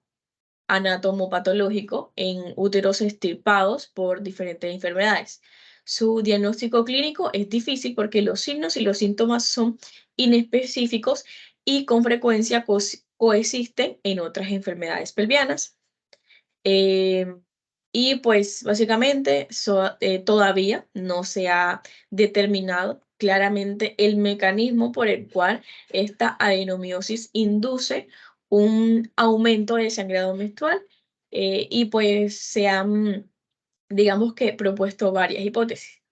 anatomopatológico en úteros extirpados por diferentes enfermedades. Su diagnóstico clínico es difícil porque los signos y los síntomas son inespecíficos y con frecuencia coexisten en otras enfermedades pelvianas. Y pues básicamente todavía no se ha determinado claramente el mecanismo por el cual esta adenomiosis induce un aumento del sangrado menstrual, y pues se han, digamos que, propuesto varias hipótesis.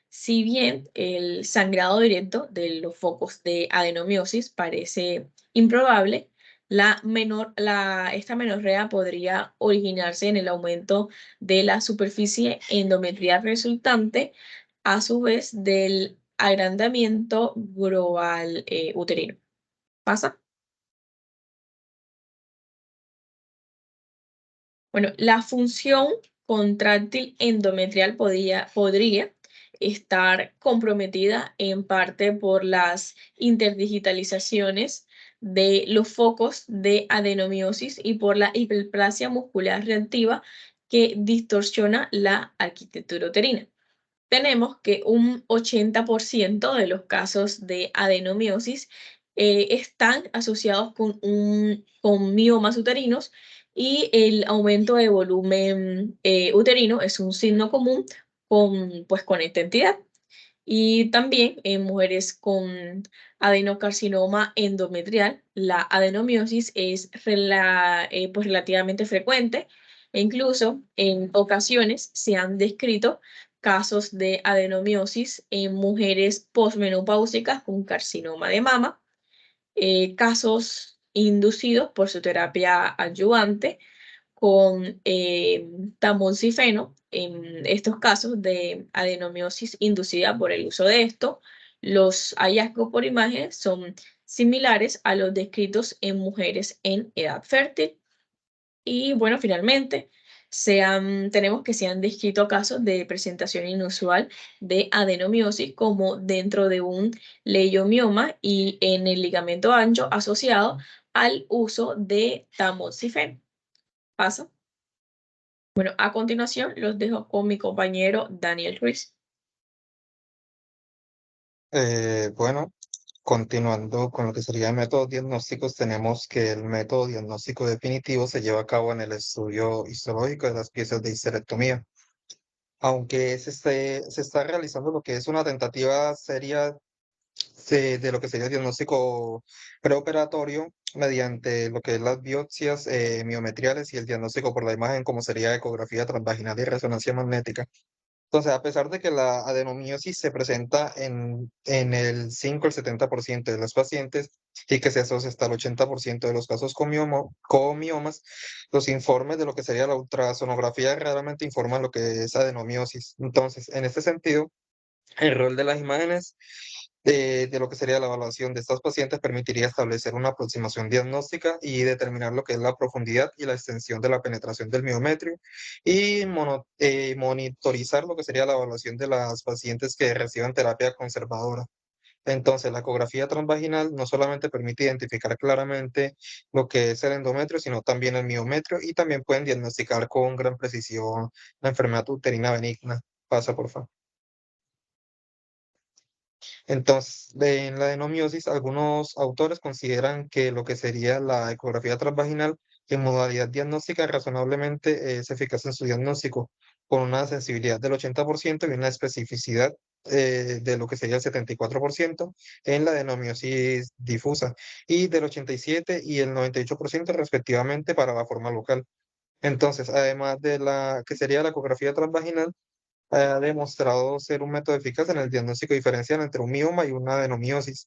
Si bien el sangrado directo de los focos de adenomiosis parece improbable, esta menorrea podría originarse en el aumento de la superficie endometrial resultante, a su vez del agrandamiento global uterino. ¿Pasa? Bueno, la función contráctil endometrial podría estar comprometida en parte por las interdigitalizaciones de los focos de adenomiosis y por la hiperplasia muscular reactiva que distorsiona la arquitectura uterina. Tenemos que un 80% de los casos de adenomiosis están asociados con miomas uterinos, y el aumento de volumen uterino es un signo común con esta entidad. Y también en mujeres con adenocarcinoma endometrial, la adenomiosis es pues relativamente frecuente, e incluso en ocasiones se han descrito casos de adenomiosis en mujeres posmenopáusicas con carcinoma de mama, casos inducidos por su terapia adyuvante con tamoxifeno. En estos casos de adenomiosis inducida por el uso de esto, los hallazgos por imagen son similares a los descritos en mujeres en edad fértil. Y bueno, finalmente, tenemos que se han descrito casos de presentación inusual de adenomiosis, como dentro de un leiomioma y en el ligamento ancho asociado al uso de tamoxifeno. Pasa. Bueno, a continuación los dejo con mi compañero Daniel Ruiz. Bueno, continuando con lo que serían métodos diagnósticos, tenemos que el método diagnóstico definitivo se lleva a cabo en el estudio histológico de las piezas de histerectomía. Aunque se está realizando lo que es una tentativa seria de lo que sería el diagnóstico preoperatorio mediante lo que es las biopsias miometriales y el diagnóstico por la imagen, como sería ecografía transvaginal y resonancia magnética. Entonces, a pesar de que la adenomiosis se presenta en el 5 al 70% de los pacientes y que se asocia hasta el 80% de los casos con miomas, los informes de lo que sería la ultrasonografía raramente informan lo que es adenomiosis. Entonces, en este sentido, el rol de las imágenes de lo que sería la evaluación de estas pacientes permitiría establecer una aproximación diagnóstica y determinar lo que es la profundidad y la extensión de la penetración del miometrio, y monitorizar lo que sería la evaluación de las pacientes que reciban terapia conservadora. Entonces, la ecografía transvaginal no solamente permite identificar claramente lo que es el endometrio, sino también el miometrio, y también pueden diagnosticar con gran precisión la enfermedad uterina benigna. Pasa, por favor. Entonces, en la adenomiosis, algunos autores consideran que lo que sería la ecografía transvaginal en modalidad diagnóstica razonablemente es eficaz en su diagnóstico, con una sensibilidad del 80% y una especificidad de lo que sería el 74% en la adenomiosis difusa, y del 87% y el 98% respectivamente para la forma local. Entonces, además de la que sería la ecografía transvaginal, ha demostrado ser un método eficaz en el diagnóstico diferencial entre un mioma y una adenomiosis.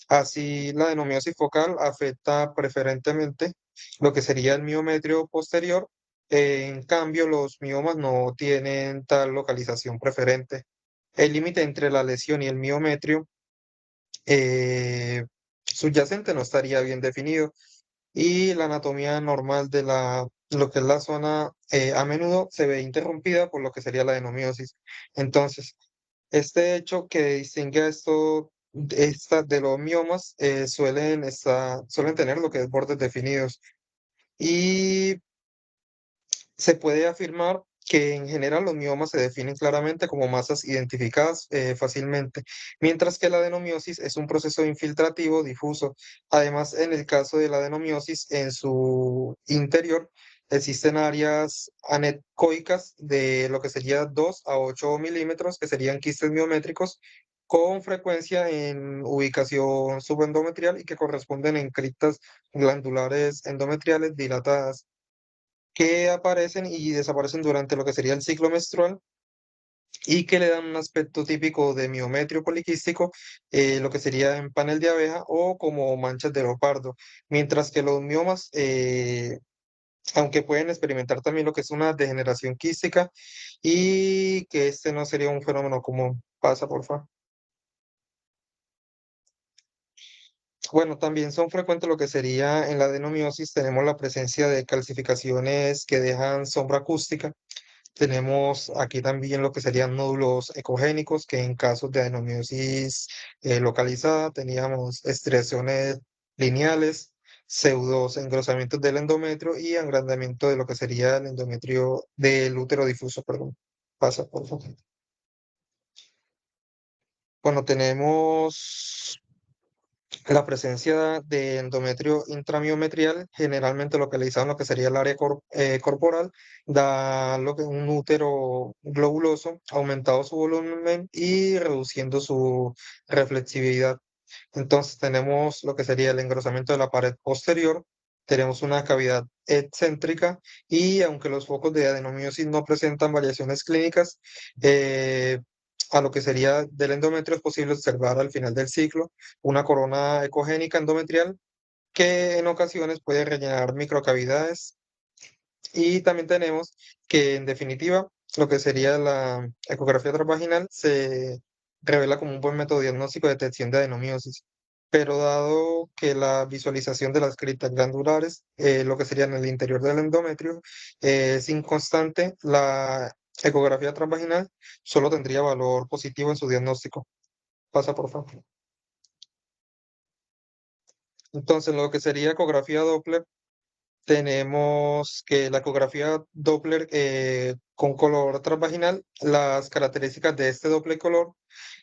Así, la adenomiosis focal afecta preferentemente lo que sería el miometrio posterior. En cambio, los miomas no tienen tal localización preferente. El límite entre la lesión y el miometrio subyacente no estaría bien definido, y la anatomía normal de lo que es la zona a menudo se ve interrumpida por lo que sería la adenomiosis. Entonces, este hecho que distingue a de los miomas suelen tener lo que es bordes definidos, y se puede afirmar que en general los miomas se definen claramente como masas identificadas fácilmente, mientras que la adenomiosis es un proceso infiltrativo difuso. Además, en el caso de la adenomiosis, en su interior existen áreas anecoicas de lo que sería 2 a 8 milímetros, que serían quistes miométricos, con frecuencia en ubicación subendometrial y que corresponden en criptas glandulares endometriales dilatadas, que aparecen y desaparecen durante lo que sería el ciclo menstrual, y que le dan un aspecto típico de miometrio poliquístico, lo que sería en panel de abeja o como manchas de leopardo, mientras que los miomas, aunque pueden experimentar también lo que es una degeneración quística, y que este no sería un fenómeno común. Pasa, por favor. Bueno, también son frecuentes lo que sería en la adenomiosis, tenemos la presencia de calcificaciones que dejan sombra acústica. Tenemos aquí también lo que serían nódulos ecogénicos, que en casos de adenomiosis localizada teníamos estriaciones lineales, pseudoengrosamientos del endometrio y agrandamiento de lo que sería el endometrio del útero difuso, perdón. Pasa, por favor. Bueno, tenemos la presencia de endometrio intramiometrial, generalmente localizado en lo que sería el área corporal, da lo que un útero globuloso, aumentado su volumen y reduciendo su reflexividad. Entonces tenemos lo que sería el engrosamiento de la pared posterior, tenemos una cavidad excéntrica y aunque los focos de adenomiosis no presentan variaciones clínicas, a lo que sería del endometrio es posible observar al final del ciclo una corona ecogénica endometrial que en ocasiones puede rellenar microcavidades y también tenemos que en definitiva lo que sería la ecografía transvaginal se revela como un buen método diagnóstico de detección de adenomiosis. Pero dado que la visualización de las criptas glandulares, lo que sería en el interior del endometrio, es inconstante, la ecografía transvaginal solo tendría valor positivo en su diagnóstico. Pasa, por favor. Entonces, lo que sería ecografía Doppler, tenemos que la ecografía Doppler con color transvaginal, las características de este doble color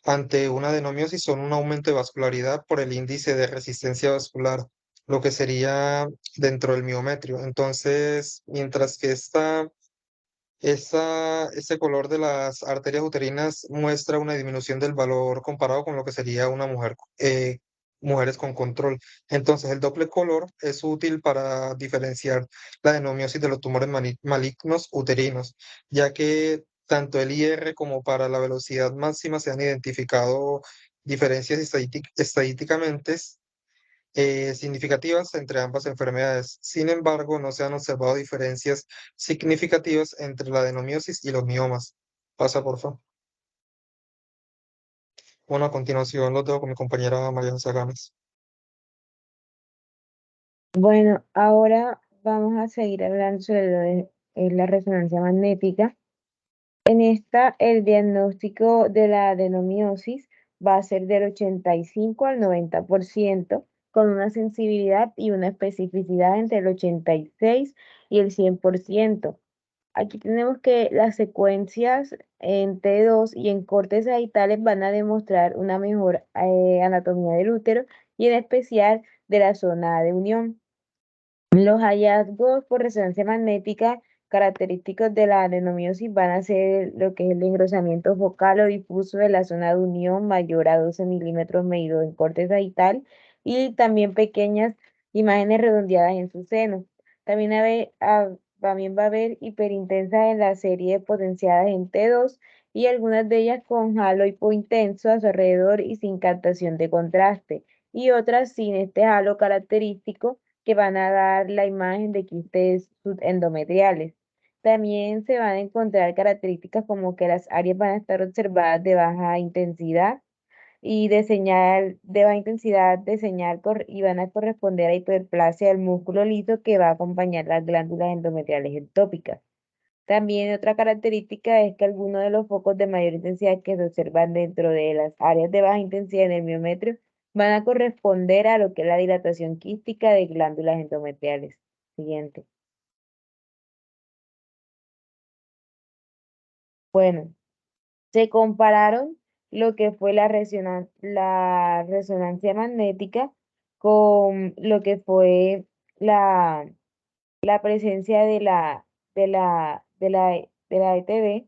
ante una adenomiosis son un aumento de vascularidad por el índice de resistencia vascular, lo que sería dentro del miometrio. Entonces, mientras que este color de las arterias uterinas muestra una disminución del valor comparado con lo que sería una mujer, mujeres con control. Entonces, el doble color es útil para diferenciar la adenomiosis de los tumores malignos uterinos, ya que tanto el IR como para la velocidad máxima se han identificado diferencias estadísticamente significativas entre ambas enfermedades. Sin embargo, no se han observado diferencias significativas entre la adenomiosis y los miomas. Pasa, por favor. Bueno, a continuación los dejo con mi compañera María José Gámez. Bueno, ahora vamos a seguir hablando sobre lo de la resonancia magnética. En esta, el diagnóstico de la adenomiosis va a ser del 85 al 90%, con una sensibilidad y una especificidad entre el 86 y el 100%. Aquí tenemos que las secuencias en T2 y en cortes sagittales van a demostrar una mejor anatomía del útero y en especial de la zona de unión. Los hallazgos por resonancia magnética característicos de la adenomiosis van a ser lo que es el engrosamiento focal o difuso de la zona de unión mayor a 12 milímetros medido en corte sagital y también pequeñas imágenes redondeadas en su seno. También, también va a haber hiperintensa en la serie potenciadas en T2 y algunas de ellas con halo hipointenso a su alrededor y sin captación de contraste y otras sin este halo característico que van a dar la imagen de quistes endometriales. También se van a encontrar características como que las áreas van a estar observadas de baja intensidad y de señal de baja intensidad de señal y van a corresponder a hiperplasia del músculo liso que va a acompañar las glándulas endometriales ectópicas. También otra característica es que algunos de los focos de mayor intensidad que se observan dentro de las áreas de baja intensidad en el miometrio van a corresponder a lo que es la dilatación quística de glándulas endometriales. Siguiente. Bueno, se compararon lo que fue la resonancia magnética con lo que fue la, la presencia de la ETB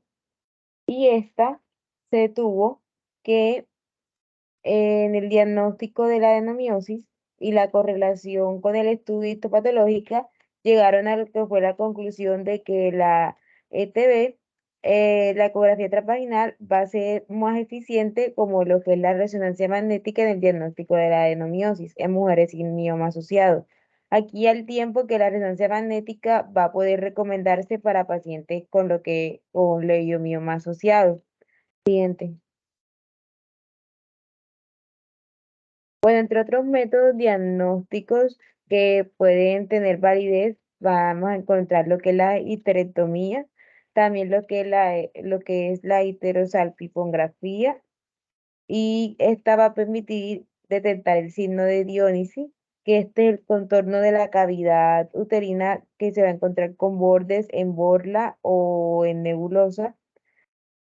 y esta se tuvo que en el diagnóstico de la adenomiosis y la correlación con el estudio histopatológica llegaron a lo que fue la conclusión de que la ETB, la ecografía transvaginal, va a ser más eficiente como lo que es la resonancia magnética en el diagnóstico de la adenomiosis en mujeres sin mioma asociado. Aquí al tiempo que la resonancia magnética va a poder recomendarse para pacientes con leiomioma asociado. Siguiente. Bueno, entre otros métodos diagnósticos que pueden tener validez, vamos a encontrar lo que es la histerectomía, también lo que es la histerosalpingografía, y esta va a permitir detectar el signo de Diónisis que este es el contorno de la cavidad uterina que se va a encontrar con bordes en borla o en nebulosa.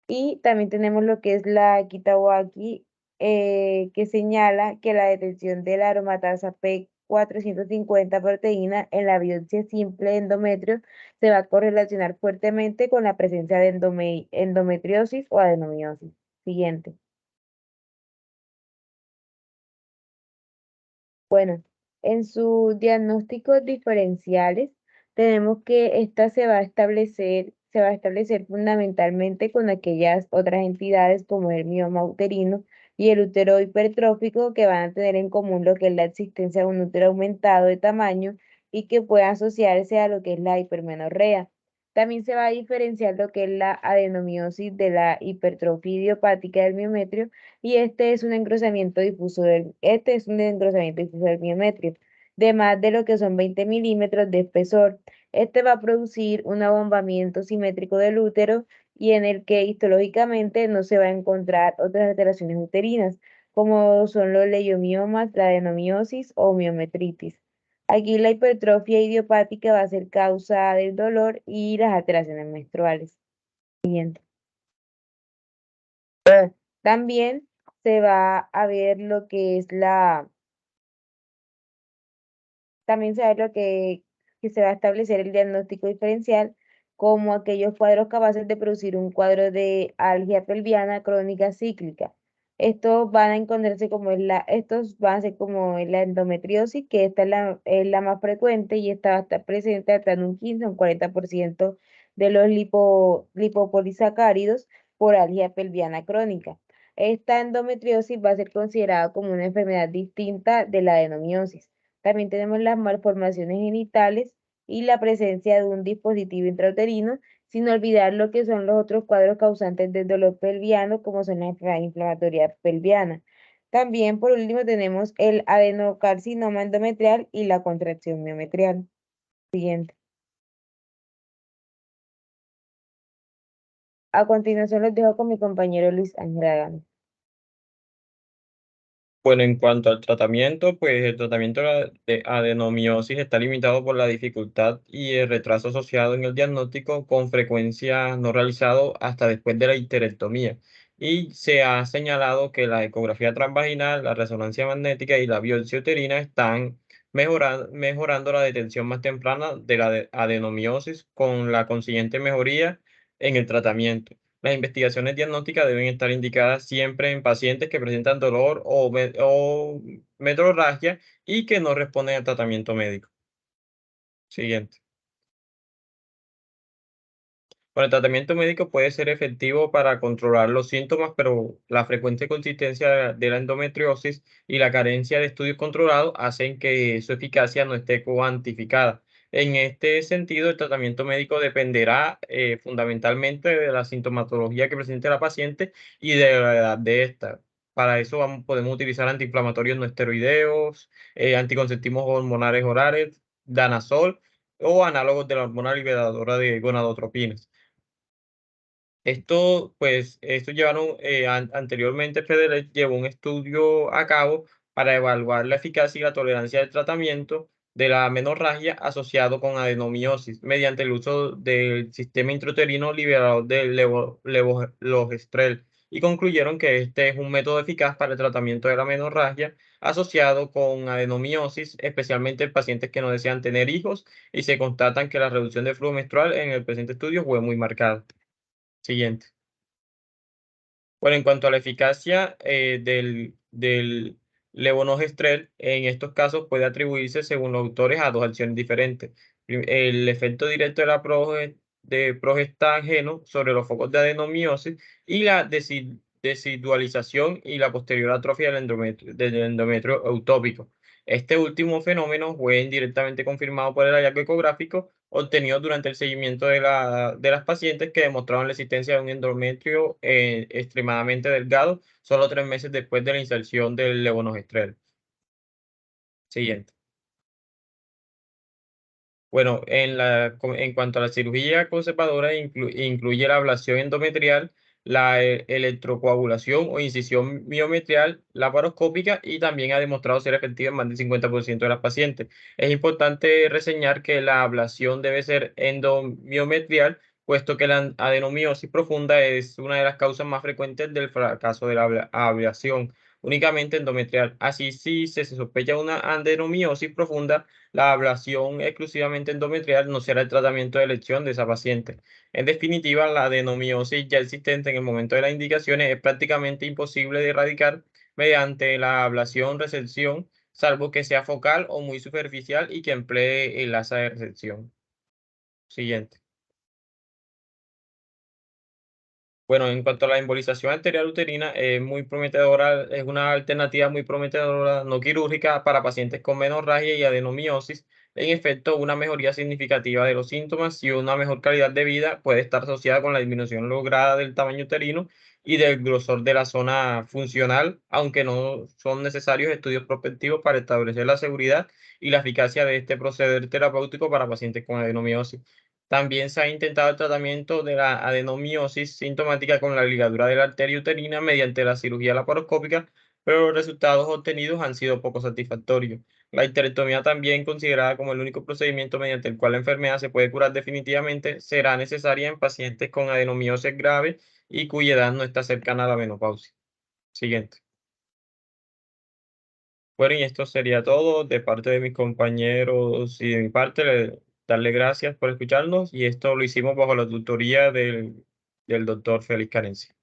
Y también tenemos lo que es la Kitawaki, que señala que la detección de la aromatasa P450 proteína en la biopsia simple de endometrio se va a correlacionar fuertemente con la presencia de endometriosis o adenomiosis. Siguiente. Bueno, en sus diagnósticos diferenciales tenemos que esta se va a establecer fundamentalmente con aquellas otras entidades como el mioma uterino y el útero hipertrófico que van a tener en común lo que es la existencia de un útero aumentado de tamaño y que puede asociarse a lo que es la hipermenorrea. También se va a diferenciar lo que es la adenomiosis de la hipertrofia idiopática del miometrio y este es un engrosamiento difuso del miometrio de más de lo que son 20 milímetros de espesor. Este va a producir un abombamiento simétrico del útero y en el que histológicamente no se va a encontrar otras alteraciones uterinas, como son los leiomiomas, la adenomiosis o miometritis. Aquí la hipertrofia idiopática va a ser causa del dolor y las alteraciones menstruales. Siguiente. También se va a ver lo que es también se va a ver que se va a establecer el diagnóstico diferencial como aquellos cuadros capaces de producir un cuadro de algia pelviana crónica cíclica. Estos van a encontrarse estos van a ser como la endometriosis, que esta es la más frecuente y esta va a estar presente hasta en un 15 o un 40% de los lipopolisacáridos por algia pelviana crónica. Esta endometriosis va a ser considerada como una enfermedad distinta de la adenomiosis. También tenemos las malformaciones genitales y la presencia de un dispositivo intrauterino, sin olvidar lo que son los otros cuadros causantes del dolor pelviano, como son la enfermedad inflamatoria pelviana. También, por último, tenemos el adenocarcinoma endometrial y la contracción miometrial. Siguiente. A continuación los dejo con mi compañero Luis Ángel Agami. Bueno, en cuanto al tratamiento, pues el tratamiento de adenomiosis está limitado por la dificultad y el retraso asociado en el diagnóstico, con frecuencia no realizado hasta después de la histerectomía. Y se ha señalado que la ecografía transvaginal, la resonancia magnética y la biopsia uterina están mejorando la detección más temprana de la adenomiosis, con la consiguiente mejoría en el tratamiento. Las investigaciones diagnósticas deben estar indicadas siempre en pacientes que presentan dolor o metrorragia y que no responden al tratamiento médico. Siguiente. Bueno, el tratamiento médico puede ser efectivo para controlar los síntomas, pero la frecuente consistencia de la endometriosis y la carencia de estudios controlados hacen que su eficacia no esté cuantificada. En este sentido, el tratamiento médico dependerá fundamentalmente de la sintomatología que presente la paciente y de la edad de esta. Para eso podemos utilizar antiinflamatorios no esteroideos, anticonceptivos hormonales orales, danazol o análogos de la hormona liberadora de gonadotropinas. Esto llevaron, anteriormente Federer llevó un estudio a cabo para evaluar la eficacia y la tolerancia del tratamiento de la menorragia asociado con adenomiosis mediante el uso del sistema intrauterino liberador de levonorgestrel y concluyeron que este es un método eficaz para el tratamiento de la menorragia asociado con adenomiosis, especialmente en pacientes que no desean tener hijos, y se constatan que la reducción de flujo menstrual en el presente estudio fue muy marcada. Siguiente. Bueno, en cuanto a la eficacia del levonorgestrel, en estos casos puede atribuirse, según los autores, a dos acciones diferentes. El efecto directo de de progestágeno sobre los focos de adenomiosis y la desidualización y la posterior atrofia del endometrio eutópico. Este último fenómeno fue indirectamente confirmado por el hallazgo ecográfico obtenido durante el seguimiento de las pacientes, que demostraron la existencia de un endometrio extremadamente delgado solo 3 meses después de la inserción del levonorgestrel. Siguiente. Bueno, en cuanto a la cirugía conservadora, incluye la ablación endometrial, la electrocoagulación o incisión miometrial laparoscópica y también ha demostrado ser efectiva en más del 50% de las pacientes. Es importante reseñar que la ablación debe ser endomiometrial, puesto que la adenomiosis profunda es una de las causas más frecuentes del fracaso de la ablación, únicamente endometrial. Así, si se sospecha una adenomiosis profunda, la ablación exclusivamente endometrial no será el tratamiento de elección de esa paciente. En definitiva, la adenomiosis ya existente en el momento de las indicaciones es prácticamente imposible de erradicar mediante la ablación resección, salvo que sea focal o muy superficial y que emplee el asa de resección. Siguiente. Bueno, en cuanto a la embolización arterial uterina, es muy prometedora, es una alternativa muy prometedora no quirúrgica para pacientes con menorragia y adenomiosis. En efecto, una mejoría significativa de los síntomas y una mejor calidad de vida puede estar asociada con la disminución lograda del tamaño uterino y del grosor de la zona funcional, aunque no son necesarios estudios prospectivos para establecer la seguridad y la eficacia de este proceder terapéutico para pacientes con adenomiosis. También se ha intentado el tratamiento de la adenomiosis sintomática con la ligadura de la arteria uterina mediante la cirugía laparoscópica, pero los resultados obtenidos han sido poco satisfactorios. La histerectomía, también considerada como el único procedimiento mediante el cual la enfermedad se puede curar definitivamente, será necesaria en pacientes con adenomiosis grave y cuya edad no está cercana a la menopausia. Siguiente. Bueno, y esto sería todo de parte de mis compañeros y de mi parte, darle gracias por escucharnos y esto lo hicimos bajo la tutoría del doctor Félix Carencia.